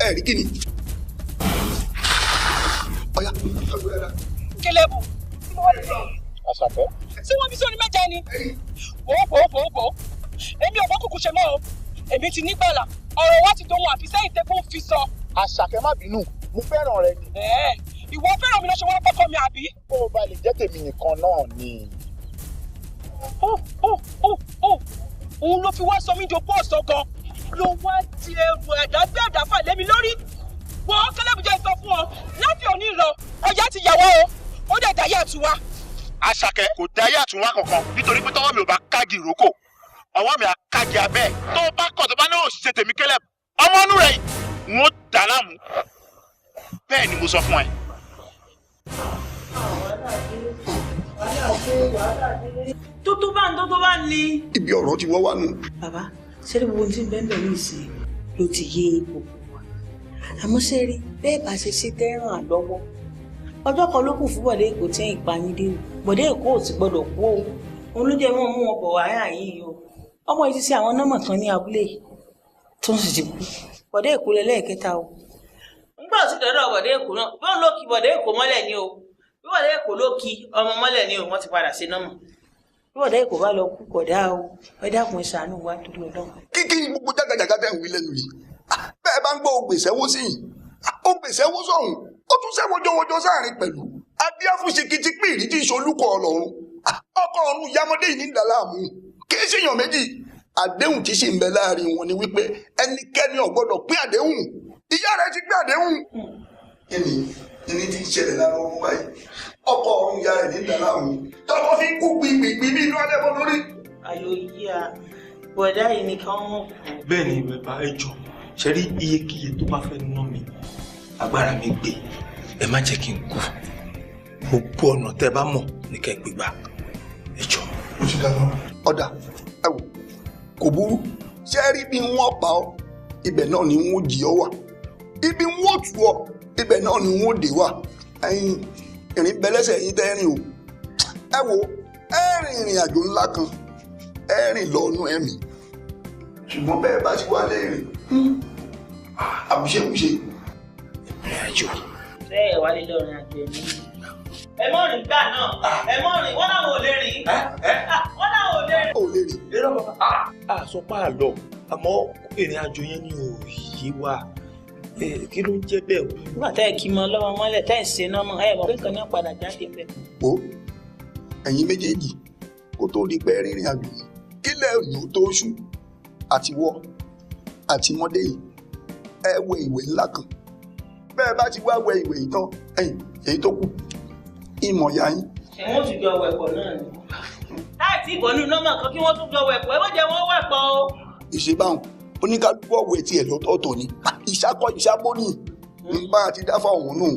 ẹ̀rí kí ni ọ̀yá Kélébù Àṣàkẹ́. tí wọ́n bí sí onímẹ́jẹ ni wò èmi ò bá kúkú ṣe mọ́ o èmi ti nígbàlà ọ̀rọ̀ wa ti dohun àfisẹ́yìn tẹ́gbọ́n fi sọ. Àṣàkẹ́ má bínú mo fẹ́ràn rẹ ni. ìwọ fẹ́ràn mi lọ ṣe wọ́n pọ́kọ mi àbí. kó o bá lè jẹ́ tèmi nìkan náà ni. òun ló fi wá sọ mí di opó ọ̀sán gan ló wá ti ẹrù ẹ̀dá gbé ẹ̀dá fà lé mi lórí. wọ́n Kélébù jẹ́ sọ fún ọ láti òní lọ ọjà ti yàwó o ó dẹ̀ dáyé àtúwá. Àṣàkẹ́ kò dáyé àtúnwá kankan nítorí pé tọwọ́ mi ò bá kági ìrókò ọwọ́ mi á kági abẹ́ tó bá kọ̀ tó bá ní òṣìṣẹ́ tèmi Kélébù ọmọ inú rẹ̀ ń dà láàmú bẹ́ẹ̀ ni mo sọ fún ẹ. tó bá ń ní. ibi ọ̀rọ̀ ti wọ́ wá nù. bàbá sẹ́rí gbogbo tí ń bẹ́ẹ̀ bẹ́ẹ̀ ní ìsìn ló ti yé gbogbo wa àmọ́ sẹ́rí bẹ́ẹ̀ bá ṣe ṣe tẹ́ràn àlọ́wọ́ ọjọ́ kan ló kù fún Bọ̀dé Èkó tí ń ìpayín dé o Bọ̀dé Èkó ò sì gbọ́dọ̀ kú o òun ló jẹ́ mọ́ mú wọn bọ̀ wáyà yìí o ọmọ yìí ti ṣe àwọn nọ́mọ̀ kan ní abúlé tó ń sì ti kú Bọ̀dé Èkó lẹ́lẹ́ẹ̀kẹta o nígbà tí dọ́dọ̀ Bọ̀dé Èkó náà bí wọ́n ló ki Bọ̀dé Èkó mọ́lẹ̀ ni o bí Bọ̀dé Èkó ló ki ọmọ mọ́lẹ̀ ni o wọ́n ti padà ṣe nọ́mọ̀ bí Bọ̀dé Èkó bá lọ kú kódà o ẹ dákun ṣàánú wa torí Ọlọ́run. kíkí gbogbo jágàjàgà tẹ̀ ń wí lẹ́nu yìí bẹ́ẹ̀ bá ń gbọ́ ògbèsẹ́wó sí yìí ògbèsẹ́wó sọ̀hún ó tún sẹ́wọ́jọ́wọ́jọ́ sáàrin pẹ̀lú adíáfúnṣekìtì pìrì tí ìṣolúkọ Ọlọ́run ọkọ ọ̀run ìyámọdé yìí ní ìdàlámù kì í ṣèyàn méjì àdéhùn tí sì ń bẹ láàrin wọn ni wípé ẹnikẹ́ni ò gbọ́dọ̀ pín àdéhùn ìyá rẹ̀ ti gbé àdéhùn. kíni tí ń ṣẹlẹ̀ lára ọmọ báyìí ọkọ ọ̀run ìyá rẹ̀ ní ìdàlámù tọkọ fi kú gbìgbìgbì bí inú alẹ́ bọ́ lórí. ayò yíya bọ̀dá yìí nìkan mọ̀. bẹ́ẹ̀ ni bàbá ẹ jọ ṣe rí iyekíye tó bá fẹ́ ná mi agbára mi gbé ẹ má jẹ́ kí n kú gbogbo ọ̀nà tẹ́ bá mọ̀ ní kẹ́ gbégbá ẹ jọ. ọ̀dà ẹ wò kò burú ṣé rí bí wọ́n pa ọ́ ibẹ̀ náà ni wọ́n jí ọ wà ibi wọ́n tù ọ ibẹ̀ náà ni wọ́n dé wà ẹ̀yin ìrìn bẹ́lẹ́sẹ̀ yín tẹ́ rìn o ẹ wò ẹ rìn ìrìn àjò ńlá kan ẹ rìn lọ́nú ẹ̀mí ṣùgbọ́n bẹ́ẹ̀ bá ti wá lẹ́rìn àbúṣekúṣe ìrìn àjò. ṣé ẹ wá lé lọ́rin àjò ẹ̀mí. ẹ mọ̀ rìn gbà náà ẹ mọ̀ rìn wọ́n náà ò lè rìn. wọ́n náà ò lè rìn. ò lè rìn. irọ́ bàbá a sọ pé àlọ́ àmọ́ ìrìn àjò yẹn ni ò yé wa kí ló ń jẹ́ bẹ́ẹ̀ o. nígbà tẹ́ ẹ̀ kí mọ lọ́wọ́ mọ́lẹ̀ tẹ́ ẹ̀ ṣe náà mọ́ ẹ̀ mọ̀ pé nǹkan náà padà jáde bẹ́ẹ̀. o ẹ̀yin méjèèjì kó tó di pé rìnrìn àjò kílẹ̀ yóò tó ṣú àti wọ́ àti mọ́dé yìí ẹ wẹ ìwé ńlá kan bẹ́ẹ̀ bá ti wá wẹ ìwé yìí tán èyí tó kù ìmọ̀ ya yín. wọ́n tún jọ wẹ̀pọ̀ náà ni láti ìbọnú nọ́mà kan kí wọ́n tún jọ wẹ̀pọ̀ ẹ wọ́n jẹ́ wọ́n wẹ̀pọ̀ o. ìṣèbáwọn oníkálukú ọ̀wẹ̀ tiẹ̀ lọ́tọ̀ọ̀tọ̀ ni ìṣàkọ́ ìṣàbọ̀ ni bá a ti dáfà òun nù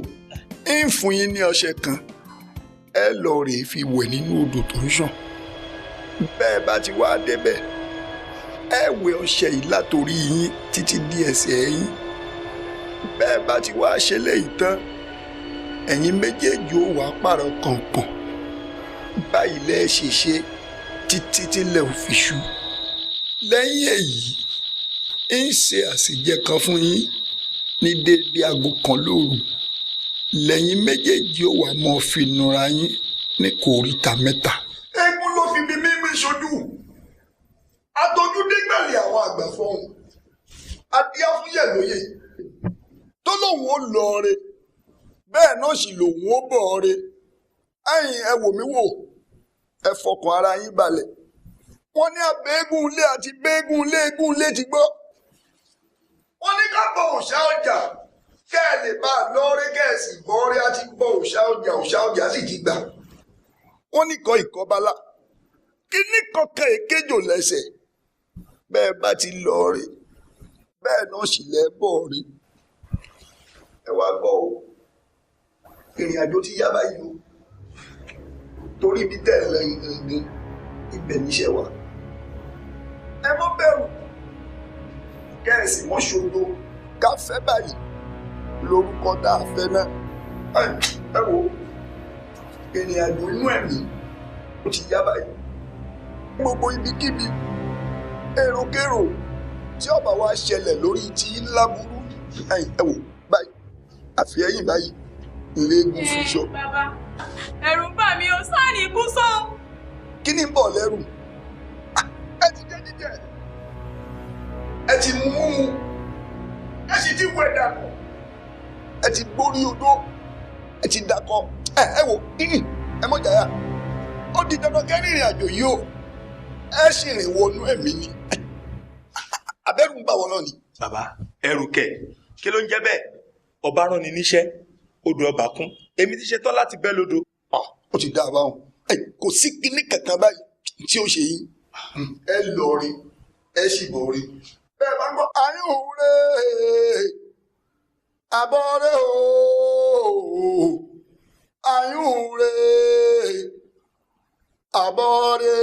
ń fún yín ní ọṣẹ kan ẹ lọ rèé fi wẹ̀ nínú odò tó ń ṣàn bẹ́ẹ̀ bá ti wá débẹ̀ ẹ wẹ̀ ọṣẹ yìí látòrí yín títí di ẹsẹ̀ yín bẹ́ẹ̀ bá ti wá ṣe léyìí tán ẹ̀yin méjèèjì ó wàá pààrọ̀ kọ̀ọ̀kan báyìí lẹ́ ṣe ṣe títí tílẹ̀ ò fi ṣú lẹ́yìn èyí ń ṣe àsìjẹ kan fún yín ní déédéé aago kan lóru lẹ́yìn méjèèjì ó wà mọ́ fi nura yín ní kòríta mẹ́ta. eégún ló fi bí mímí ṣojú àtọjúdégbàlè àwọn àgbà fọhùn adíáfúnyẹ lóye tó lóun ó lọ ọrẹ bẹ́ẹ̀ náà sì lòun ó bọ̀ ọrẹ ẹ̀yin ẹ wò mí wò ẹ fọkàn ara yín balẹ̀ wọ́n ní abẹ́ẹ́gùn ilé àti bẹ́ẹ́gùn ilé eégún ilé ti gbọ́ wọ́n ní ká bọ òòṣà ọjà kẹ́ ẹ lè bá a lọ́ọ́rẹ́ kẹ́ ẹ sì bọ́ ọ́rẹ́ àti bọ òòṣà ọjà sì ti gbà wọ́n ní kọ́ ìkọ́bálá kíní kankan èkéjò lẹ́sẹ̀ bẹ́ẹ̀ bá ti lọ́ọ́rẹ́ bẹ́ẹ̀ náà sì lẹ́ bọ̀ ọ́rẹ́ ẹ wá gbọ́ o ìrìn àjò ti yá báyìí o torí ibi tẹ́ ẹ lẹ́yìn gangan ibẹ̀ níṣẹ́ wa ẹ mọ́ bẹ̀rù kẹ́ẹ̀sì mọ́ ṣòro ká fẹ́ báyìí lórúkọ tá a fẹ́ náà ẹ wo ìrìn àjò inú ẹ̀mí ó ti yá báyìí gbogbo ibikíbi èròkérò tí ó bá wá ṣẹlẹ̀ lórí ti ńlá burú ẹ wò báyìí àfi ẹ̀yìn báyìí ìlẹ́gùn fúnṣọ. bàbá ẹ̀rù ń bà mí o sáà ní ikú sọ. kí ni ń bọ̀ lẹ́rù ẹ ti dé dídẹ ẹ ti mú ẹ sì ti wẹ̀ dànù ẹ ti gbórí odó ẹ ti dakọ ẹ wò ẹ mọ jàyà ó di dandan kẹ́ rìnrìn àjò yìí o ẹ sì rìn wọnú ẹ̀mí ni abẹ́rù ń bà wọ́n náà ni. bàbá ẹrù kẹ kí ló ń jẹ́ bẹ́ẹ̀ ọba rán ni níṣẹ́ odò ọba kún èmi ti ṣetán láti bẹ́ lódò. ó ti dá a báwọn kò sí kíní kankan báyìí tí ó ṣe yín ẹ lọ rí ẹ sì bọ̀ rí bẹ́ẹ̀ bá ń gbọ́ àyùnrẹ́ àbọ̀rẹ́ o àyùnrẹ́ àbọ̀rẹ́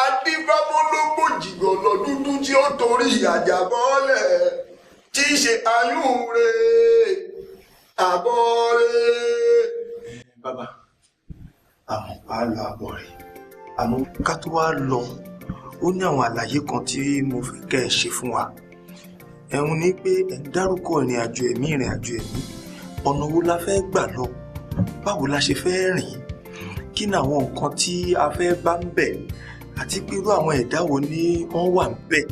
adífábólógbò jìgọ̀lọ̀ dúdú tí ó torí àjà bọ́lẹ̀ tí í ṣe àyùnrẹ́ àbọ̀rẹ́. bàbá àmọ́ a lọ àbọ̀ rẹ̀ àmọ́ ká tó wá lọ ó ní àwọn àlàyé kan tí mo fẹ́ kẹ́ ẹ ṣe fún wa ẹ̀hún ni pé ẹ̀ ń dárúkọ ìrìn àjò ẹ̀mí ọ̀nà wo la fẹ́ gbà lọ báwo la ṣe fẹ́ rìn kí ni àwọn nǹkan tí a fẹ́ bá ń bẹ̀ àti pé irú àwọn ẹ̀dá wo ni wọ́n wà ń bẹ̀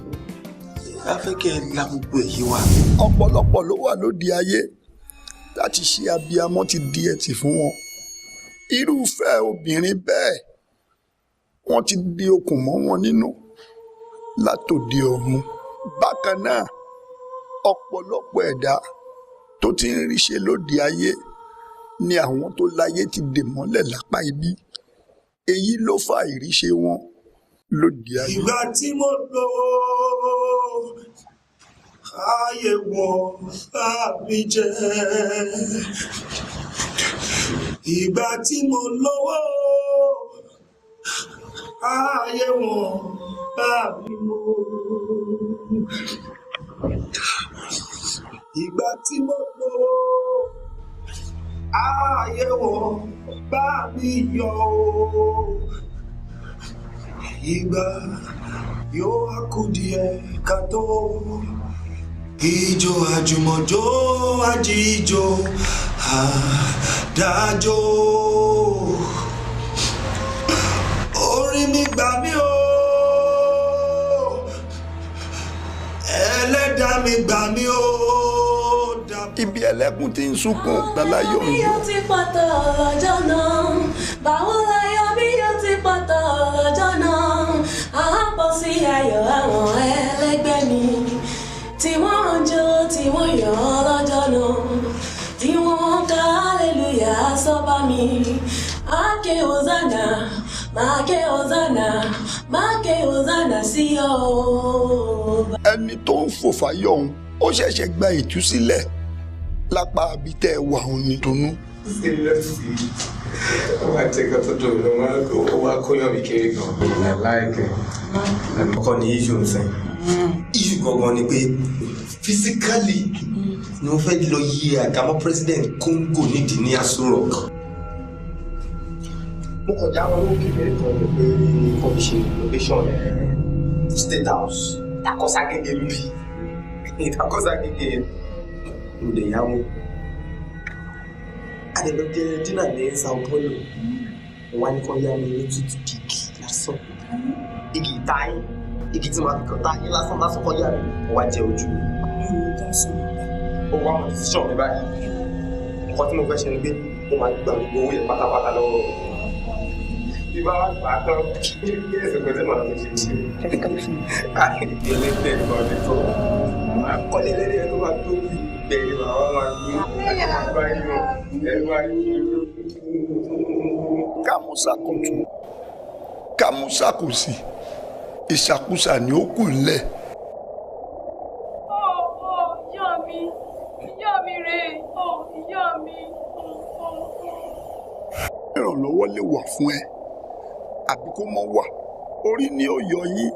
a fẹ́ kẹ́ ẹ la gbogbo èyí wa. ọ̀pọ̀lọpọ̀ ló wà lóde ayé láti ṣe abiyamọ ti di ẹtì fún wọn irúfẹ́ obìnrin bẹ́ẹ̀ wọ́n ti di okùn mọ́ wọn nínú látòde ọ̀run bákan náà ọ̀pọ̀lọpọ̀ ẹ̀dá tó ti ń ríṣe lóde ayé ni àwọn tó láyé ti dè mọ́lẹ̀ lápá ibi èyí ló fa ìríṣe wọn lóde ayé. ìgbà tí mo lò ayé wọn bá mi jẹ́ ìgbà tí mo lówó ayé wọn bá mi mú ìgbà tí mo lówó ayé wọn bá mi yọ ìgbà yóò wá kù díẹ̀ ká tó ijó àjùmọ̀jó àjíjó àdájó orí mi gbà mí o ẹlẹ́dàá mi gbà mí o. ẹlẹ́kùn tí ń sunkún láláyọ̀ mi yóò ti pàtó lọ́jọ́ náà báwo láyọ̀ mi yóò ti pàtó lọ́jọ́ náà àápọ̀ sí ayọ̀ àwọn ẹlẹgbẹ́ mi tí wọ́n ń jó tí wọ́n yọ̀ lọ́jọ́ náà tí wọ́n ká hallelujah sọ́ba mi máke hosanna máke hosanna máke hosanna sí ọ. ẹni tó ń fò fáyọ̀ òun ó ṣẹ̀ṣẹ̀ gba ìtúsílẹ̀ lápá abitẹ́ wà òun ní dùnnú. wọ́n á tẹ́kọ̀ tó dùn mí lọ́wọ́ wá kóyọ̀ mi kéré gan-an láìpẹ́ ọkọ ní iṣu ń sẹ́yìn iṣu gangan ni pé physically ni wọ́n fẹ́ lọ yí àgámọ́ president Congo nídìí ní Aso Rock. mo kọjá wọn ló kékeré kan ló pé kọ́ fi ṣe innovation state house Ìdákọ́ságége lórí Ìdákọ́ságége lòdì ìyàwó adẹ̀lọ́jẹ dínà ní Sao Paulo wà ní kan yá mi ní toothpick lásán igi ìtayín igi tí màá fi kàn táyín lásán kan yá mi wà jẹ ojú mi. ó wá mọ̀ decision mi báyìí nǹkan tí mo fẹ́ ṣe ni pé mo máa gba gbogbo owó yẹn pátápátá lọ́wọ́ bí bá wà gbà tán kí ẹsẹ̀ pé tí màá fi ṣe ṣe. ẹlẹ́dẹ̀ kan ní tó máa kọ́lé lẹ́dẹ̀ tó máa tó bí bẹ̀rẹ̀ bàbá máa gbé kámúsà kò tún kámúsà kò sí ìṣàkúsà ni ó kù ńlẹ̀. ìyá mi rèé ìyá mi. ìrànlọ́wọ́ lè wà fún ẹ àbí kó mọ́ wà orí ni ó yọ yín.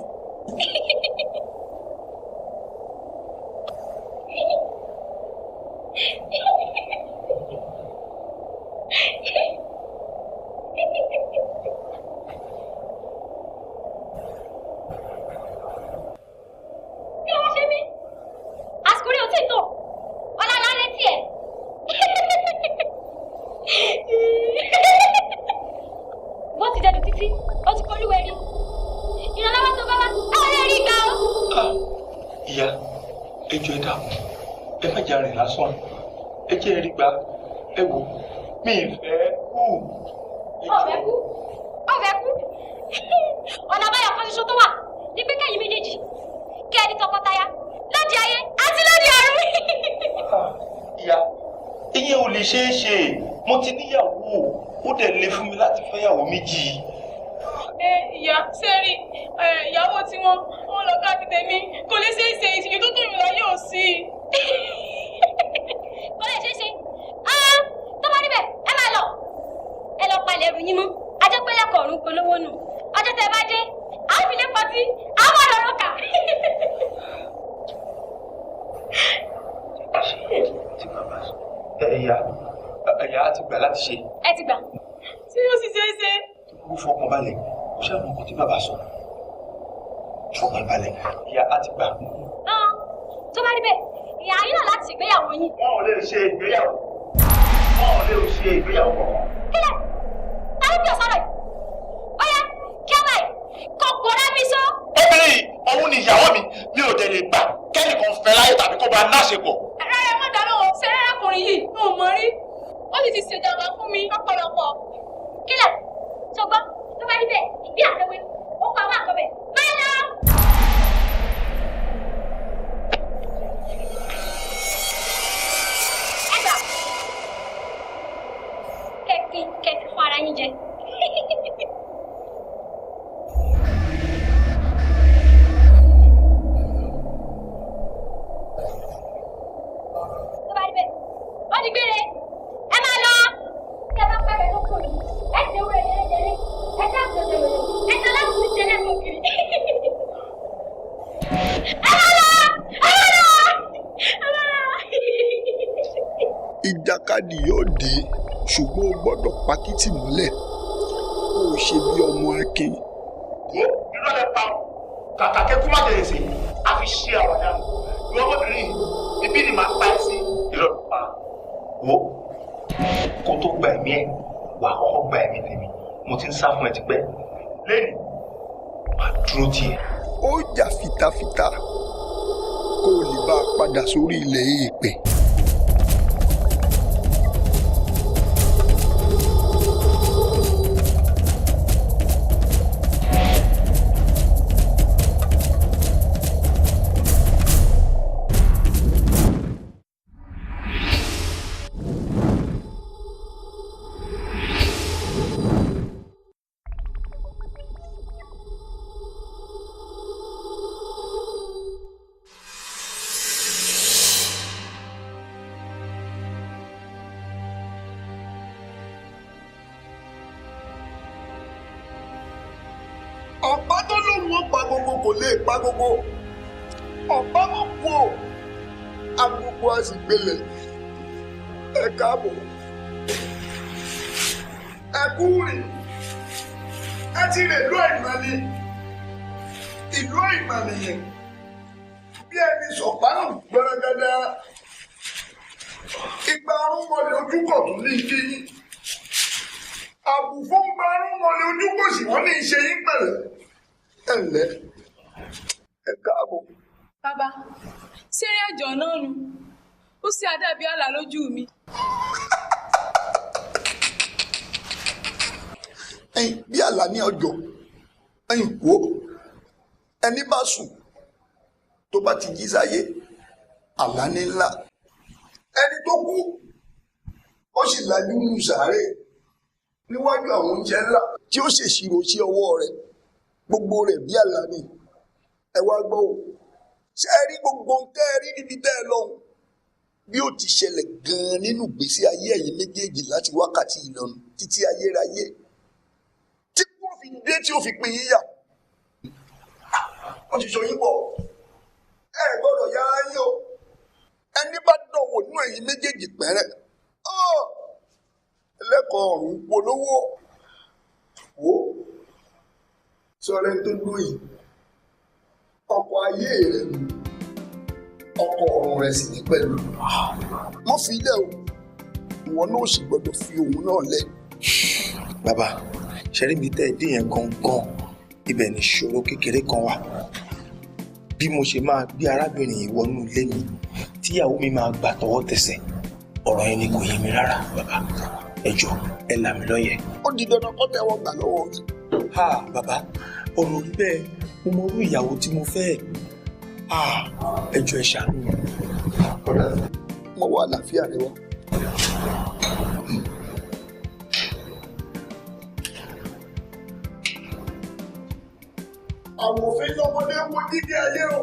ìyá ẹjọ́ ẹ dákun ẹ má jà rìn lásán ẹ jẹ́ ẹ rí gbà ẹ wò mí ìfẹ́ kú. ọ̀fẹ́ kú ọ̀nà àbáyọ kan ṣoṣo tó wà ní pé kẹ́yìn méjèèjì kí ẹ di tọkọtaya lóde ayé àti lóde ọ̀run. ìyá ìyẹn ò lè ṣeé ṣe mo ti níyàwó ó dẹ̀ lè fún mi láti fẹ́yàwó méjì. ìyá sẹ́rí ìyàwó tí wọ́n lọ ká ti tèmi kò lè ṣeé ṣe ìṣèjú tó tún ìlà yóò sí i. kò lè ṣeé ṣe tó bá níbẹ̀ ẹ lọ palẹ̀ ẹrù yín mọ́ ajẹ́pẹ́lẹ́ kọ̀ọ̀rún polówó nù ọjọ́ tẹ bá dé àwọn ìfilé pọtí àwọn ọ̀rọ̀ kà. tí bàbá sọ ẹ̀yà á ti gbà láti ṣe. ẹ ti gbà tí yóò sì ṣeé ṣe. ó fọkàn balẹ̀ ó ṣàmù ọkọ̀ tí bàbá sọ fọkàn balẹ̀ ìyá á ti gbà. tó bá níbẹ̀ ìyá yín náà láti ṣègbéyàwó yín. wọn ò lè ṣe ìgbéyàwó kankan. kílẹ̀ tàbí bí ọ̀sán rẹ̀ ọ̀yá kí á báyìí kò gbọ́dọ̀ mi sọ. obìnrin òun ni ìyàwó mi ò dẹ̀ lè gbà kẹ́nìkan fẹ́ láyé tàbí kó bá a náṣepọ̀. rárá ẹ má dáná o ṣe arákùnrin yìí n ò mọ rí ó sì ti ṣèjọba fún mi lọ́pọ̀lọpọ̀. kílẹ̀ tó gbọ́ tó bá níbẹ̀ ìgbé àtẹwé ó pa àwọn àkọ́bẹ̀ máa lọ. ẹ gbà kẹ́kí fún ara yín jẹ. tó bá níbẹ̀ ó di gbére ẹ máa lọ. kí ẹ bá pẹ́rẹ́ lóko yìí ẹ ti wúrẹ́ jẹrẹjẹrẹ ẹ dá àgbẹ̀dẹ̀ wẹ̀rẹ̀ ẹ ti aláàbùsí jẹrẹ kò kiri. ẹ máa lọ. ìjàkadì yóò dé ṣùgbọ́n o gbọ́dọ̀ pákítì múlẹ̀ kó o ṣe bí ọmọ akin. wo irọ́ lẹ pa ọ́ kàkà kẹ́kú má jẹ̀yẹ̀ sí a fi ṣe àwàdà ìwọ ọmọbìnrin ibi ni màá pa ẹ́ sí irọ́ ló pa. wo kó tó gba ẹ̀mí ẹ̀ wà á kọ́kọ́ gba ẹ̀mí tèmi mo ti ń sá fún ẹ tipẹ́ lẹ́nu màá dúró tiẹ̀. ó jà fitafita kó o lè bá a padà sórí ilẹ̀ èèpẹ̀. lóhùn ó pa gbogbo kò lè pa gbogbo ọ̀pá mọ̀ kú o agogo a sì gbélé ẹ káàbọ̀ ẹ kú rìn ẹ ti rè ìlú àìmọ̀ni ìlú àìmọ̀ni yẹn bí ẹni sọ̀pánù gbẹrẹgẹdẹ ìgbà arúgbọ̀lẹ̀ ojúkọ̀ tún ní kí àbùfó ń gba arúgbọ̀lẹ̀ ojúkọ̀ sì wọ́n ní ìṣe yín pẹ̀lẹ́ ẹ ǹlẹ́ ẹ káàbọ̀. Bàbá, ṣeré àjọ náà nu, ó sì àdàbí àlá lójú mi. Ẹyin bí àlá ní ọjọ́, ẹyin wo ẹni bá sùn tó bá ti jí sáyé, àlá ní ńlá. Ẹni tó kú, ó sì lajú nù sàárè níwájú àwọn oúnjẹ ńlá tí ó ṣèṣirò sí ọwọ́ rẹ̀, gbogbo rẹ̀ bí àlá ni. Ẹ wá gbọ́ o. Ṣé ẹ rí gbogbo ohun tẹ́ ẹ rí níbi tẹ́ ẹ lọ́hùn bí ó ti ṣẹlẹ̀ gan-an nínú ìgbésí ayé ẹ̀yin méjèèjì láti wákàtí ìlọ́nu títí ayérayé tí kò fi dé tí ó fi pín yíyà. Wọ́n ti sọ yín bọ̀ ẹ gbọ́dọ̀ yára yín o ẹni bá dánwò nínú ẹ̀yin méjèèjì pẹ́rẹ́ ẹlẹ́kọ̀ọ́ ọ̀run polówó wo sọ̀rọ̀ ẹni tó dúró yìí ọkọ̀ ayé rẹ̀ ni ọkọ̀ ọ̀run rẹ̀ sì ní pẹ̀lú. Wọ́n fi ilẹ̀ o ìwọ náà sì gbọ́dọ̀ fi òun náà lẹ̀. Bàbá ṣẹ́rí mi tẹ́ ẹ dé yẹn gangan ibẹ̀ ní ìṣòro kékeré kan wà. Bí mo ṣe máa gbé arábìnrin yìí wọnú ilé mi tíyàwó mi máa gbà tọwọ́ tẹsẹ̀ ọ̀rọ̀ yẹn ni kò yé mi rárá bàbá ẹ jọ̀ọ́ ẹ là mí lóye. Ó di dandan kó tẹ́wọ́ gbà lọ́wọ́ mi. Ha bàbá ọ̀rọ̀ rí bẹ́ẹ̀ mo mọ orú ìyàwó tí mo fẹ́ ẹ jọ̀ọ́ ẹ ṣàánú mi. Mo wà àlàáfíà rẹ wá. Àwòfin lọmọdé wo dídí ayé o.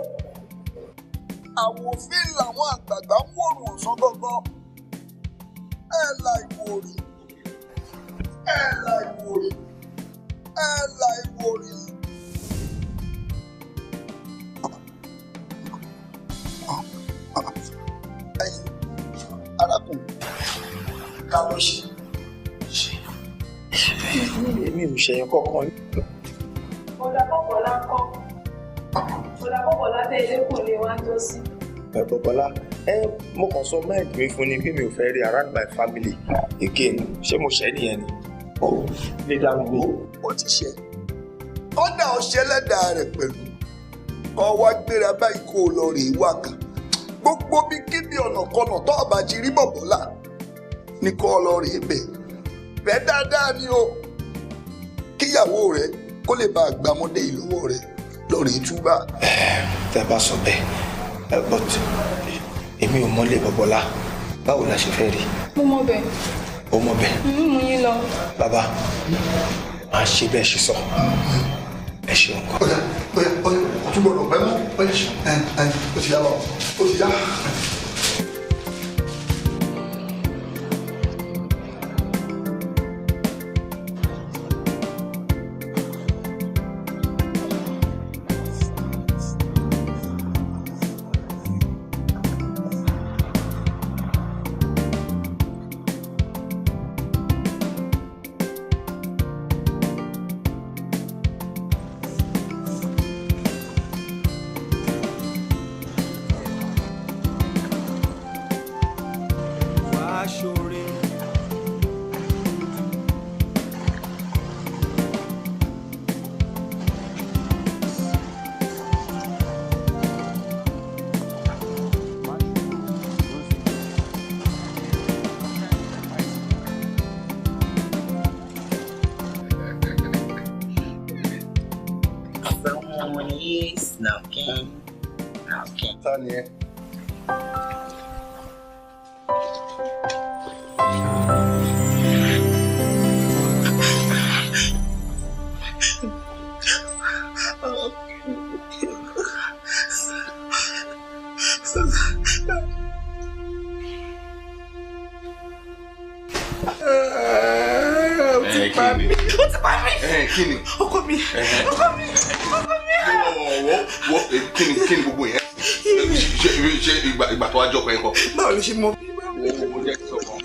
Àwòfin làwọn àgbààgbà ń wòrùn ọ̀sán gangan. Ẹ la ìwòrì. Ẹ la ìwòrì. Ẹ la ìwòrì. Ẹ̀yin arákùnrin ká lọ ṣe. Èmi ò ṣẹyìn kankan. Bọ́lá kọ́. Bọ́lá tẹ ilé kò lè wá jọ sí. Bọ́lá mo kàn sọ mind mi fún ni pé mi ò fẹ́ rí around my family again ṣé mo ṣẹ́ nìyẹn ni. Lè dáhùn mi. Ó ti ṣe kọ́dà ọ̀ṣẹ́ lẹ́dàá rẹ̀ pẹ̀lú kọ́ wá gbéra báyìí kó o lọ rèé wá kan gbogbo bí kíbi ọ̀nà kọ̀nà tó ọba ti rí bọ̀bọ̀lá ní kó o lọ rèé bẹ́ẹ̀ dáadáa ni o kíyàwó rẹ̀ kó lè bá àgbàmọ́dé ìlọ́wọ́ rẹ̀ lọ rèé túbà. Tẹ́ bá sọ bẹ́ẹ̀ but èmi ò mọ́lé bọ̀bọ̀lá báwo la ṣe fẹ́ rí. Mo mọ bẹ́ẹ̀. Ó mọ bẹ́ẹ̀. Mú yín lọ. Bàbá máa ṣe bẹ́ẹ̀ ṣe sọ ẹ ṣeun kan. Túbọ̀ lọ pẹ́ mọ́ ó ti yá lọ ó ti yá. Tanya. Kí ni? Ọkọ mi. wọ́n kí ni gbogbo yẹn ṣe ìgbà tó wá jọ pé nǹkan. báwo ló ṣe mọ bí. wo jẹ́ kí sọ̀kan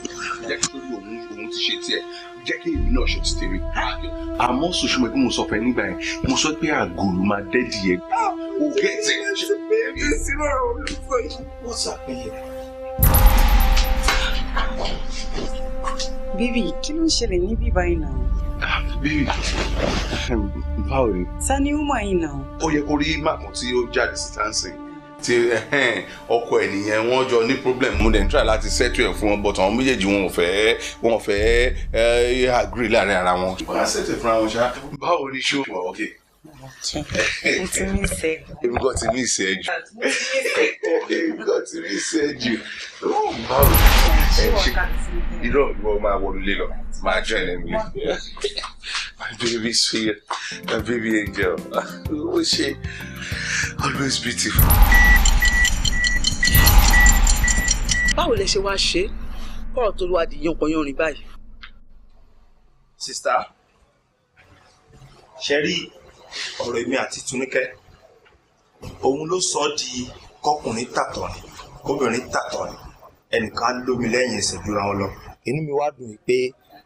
jẹ́ kí torí òun ti ṣe tiẹ̀ jẹ́ kí èmi náà ṣe ti tèrè. àmọ́ sòṣùmọ̀ ẹgbẹ́ mo sọ fẹ́ nígbà yẹn mo sọ pé àgòrò máa dẹ́dì ẹ̀ o gẹ́tì. bíbí kí ló ń ṣẹlẹ̀ ní bíbá yìí náà. bíbí báwo ni. ta ni ó mọ̀ yìí náà. ó yẹ kó rí màkàn tí ó jáde sí táǹsì tí ọkọ ẹ nìyẹn wọ́n jọ ní problem mo dẹ̀ ń try láti settle ẹ̀ fún wọn but àwọn méjèèjì wọn ò fẹ́ agree láàrin ara wọn. wọ́n á settle fúnra wọn ṣá. báwo ni ṣó wà ok. mo ti mí sẹ́. èmi kò ti mí sẹ́ jù. èmi kò ti mí sẹ́ jù. báwo ni irọ́ ìwọ máa wọlé lé lọ máa jọ ẹ̀ mi. My baby sweet, my baby angel. Oh, she always beautiful. Báwo lẹ ṣe wá ṣe kọ́rọ̀ tó wá di yánpọnyánrin báyìí. sista ṣe rí ọ̀rọ̀ èmi àti Túnúkẹ́ òun ló sọ ọ́ di kọkùnrin tàtọ̀rìn kóbìnrin tàtọ̀rìn ẹnìkan lómi lẹ́yìn ẹsẹ̀ jura wọn lọ. inú mi wá dùn pé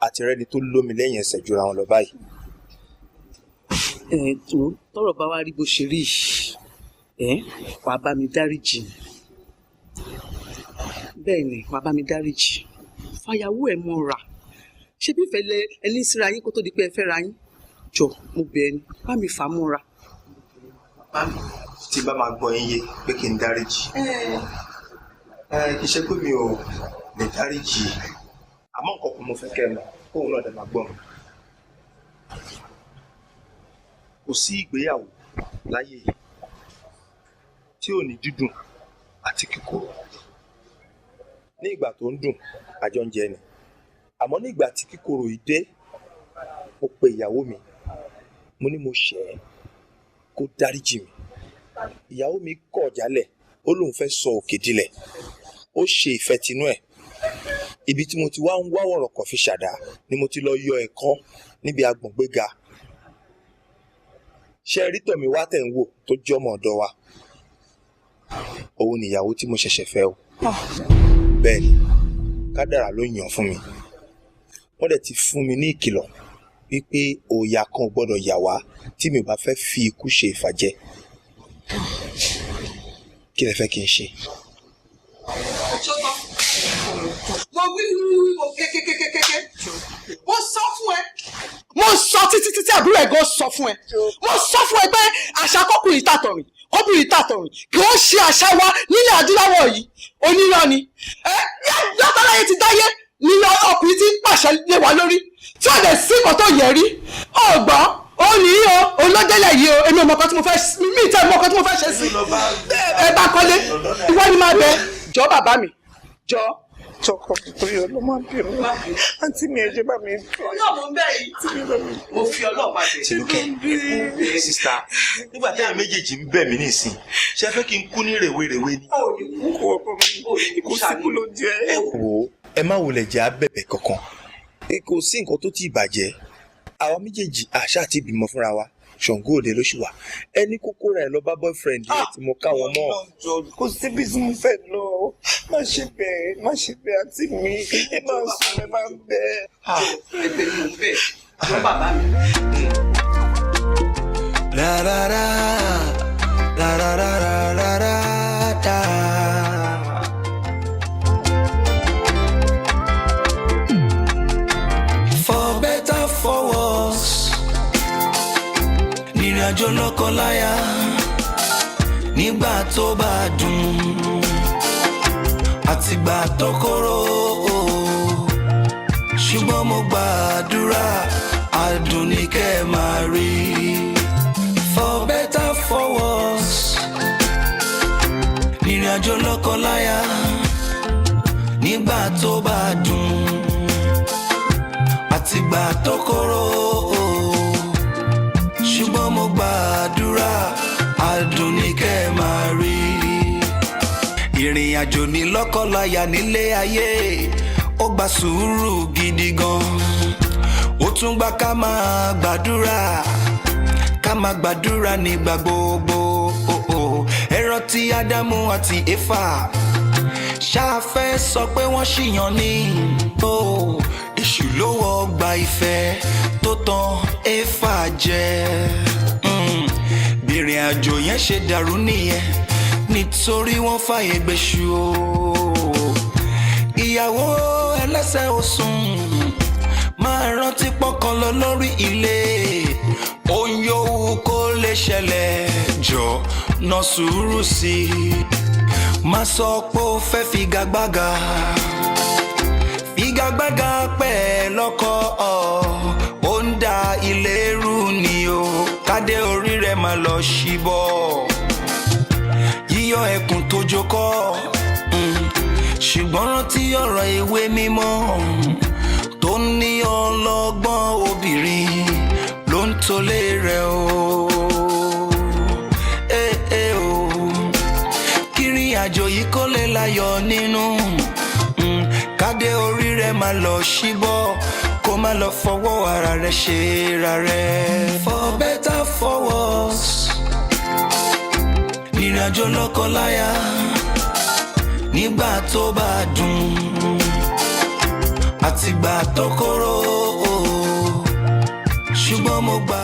àti rẹni tó lómi lẹ́yìn ẹsẹ̀ jura wọn lọ báyìí. tọ́rọ̀ bá wá rí bó ṣe rí wàá bá mi dáríjì bẹ́ẹ̀ ni wàá bá mi dáríjì fàyàwó ẹ̀ mọ́ra ṣé bí ìfẹ́lẹ́ ẹni síra yín kó tó di pé ẹ fẹ́ ra yín jọ mo bẹ̀ ẹ́ ni bá mi fà á mọ́ra. tí bá máa gbọ́ yín yé pé kí n dáríjì kì í ṣe pé mi ò lè dáríjì àmọ́ nǹkan kan mo fẹ́ kẹ́ ẹ mọ̀ kóun náà dẹ̀ máa gbọ́ mi. kò sí ìgbéyàwó láyé yìí tí ò ní dídùn àti kíkorò. ní ìgbà tó ń dùn àjọ ń jẹ ni àmọ́ ní ìgbà tí kíkorò yìí dé mo pe ìyàwó mi mo ní mo ṣẹ̀ ẹ́ kó dáríjì mi. ìyàwó mi kọ̀ jálẹ̀ ó lóun fẹ́ sọ òkè dilẹ̀ ó ṣe ìfẹ́ tinú ẹ̀. ibi tí mo ti wá ń wá wọ̀rọ̀ kọ̀ fi ṣàdá ni mo ti lọ yọ ẹ̀kọ́ níbi agbọ̀ngbéga. ṣé rí tọ̀mí wá tẹ̀ ń wò tó jẹ́ ọmọ ọ̀dọ̀ wa òun nìyàwó tí mo ṣẹ̀ṣẹ̀ fẹ́ o. bẹ́ẹ̀ ni kádàrá ló yàn fún mi wọ́n dẹ̀ ti fún mi ní ìkìlọ̀ wípé òòyà kan ò gbọ́dọ̀ yà wá tí mi ò bá fẹ́ fi ikú ṣe ìfàjẹ. kí lẹ fẹ́ kí n ṣe. mo wí mo kékékékéké mo sọ fún ẹ mo sọ títí àbúrò ẹ gan sọ fún ẹ mo sọ fún ẹ pé àṣà kọkùnrin tàtọ̀rìn kọkùnrin tàtọ̀rìn kì í ṣe àṣà wa nílẹ̀ adúláwọ̀ yìí onírọ́ ni yàtọ̀láyé ti dáyé ní ọkùnrin tí ń pàṣẹ lé wa lórí tí ó lè sí nǹkan tó yẹ rí ọgbọ́n ó ní o olódélẹ̀ yìí o èmi ò mọ̀ kan tí mo fẹ́ mi tẹ́ mọ̀ kan tí mo fẹ́ ṣe sí ẹ bá kọ́lé ìwọ ni máa bẹ jọ bàbá mi jọ. tọkọ torí ọlọmọ bínú àǹtí mi ẹjẹ bá mi bẹ. ọlọ́mọ ń bẹ̀ yìí mo fi ọlọ́mọ bẹ̀. Tinúkẹ́ sista nígbà táyà méjèèjì ń bẹ̀ mí nísìn ṣé ẹ fẹ́ kí n kú ní rèwerèwe ni. kó ọkọ mi kó síkú ló jẹ. ẹ wò ẹ má wulẹ̀ jẹ́ abẹ̀bẹ̀ kankan kò sí nǹkan tó ti bàjẹ́ àwa méjèèjì àṣà àti ìbímọ fúnra wa Ṣàngó Òde ló ṣì wà ẹni kókó rẹ̀ lọ bá boyfriend rẹ̀ tí mo ká wọn mọ́. kò síbi tí mo fẹ́ lọ má ṣe bẹ́ẹ̀ àti mi ẹ máa sùn ẹ máa bẹ. ẹ̀bẹ̀ mi ò bẹ̀ jọ bàbá mi. Rárá rárá. For better for worse ìrìnàjò lọ́kọláya nígbà tó bá dùn àtìgbà tó korò ṣùgbọ́n mo gbàdúrà àdùn ní kẹ́ máa rí for better for worse ìrìnàjò lọ́kọláya nígbà tó bá dùn àtìgbà tó korò ṣùgbọ́n mo gbàdúrà àdùn ní kẹ́ máa rí. ìrìn àjò ní lọ́kọláya nílé ayé ó gba sùúrù gidi gan ó tún gbà ká máa gbàdúrà ká ká máa gbàdúrà nígbà gbogbo. Ẹ rántí Ádámù àti Éfà, ṣáfẹ́ sọ pé wọ́n ṣìyàn ní. Èṣù ló wọ ọgbà ìfẹ́ tó tàn Éfà jẹ. Bìrìn àjò yẹn ṣe dàrú nìyẹn nítorí wọ́n fàyè gbèṣù o. Ìyàwó ẹlẹ́sẹ̀ osùn máa rántí pọ́kàn lọ lórí ilé. Ohun yòówù kó lè ṣẹlẹ̀ jọ ná sùúrù sí i. Má sọ pé ó fẹ́ figagbága pẹ̀ lọ́kọ ó ń da ilé rú ni o. Kádé orí rẹ̀ máa lọ ṣíbọ̀. Yíyọ ẹkùn tó jókòó ṣùgbọ́n rántí ọ̀rọ̀ ìwé mímọ́ tó ní ọlọ́gbọ́n obìnrin ló ń tolé rẹ̀ o. Kírin àjò yìí kó lè láyọ̀ nínú. Kádé orí rẹ̀ máa lọ ṣíbọ̀ kó má lọ fọwọ́ ara rẹ̀ ṣe ra rẹ̀. For better for worse ìrìnàjò lọ́kọláya nígbà tó bá dùn àtìgbà tó korò ṣùgbọ́n mo gbà.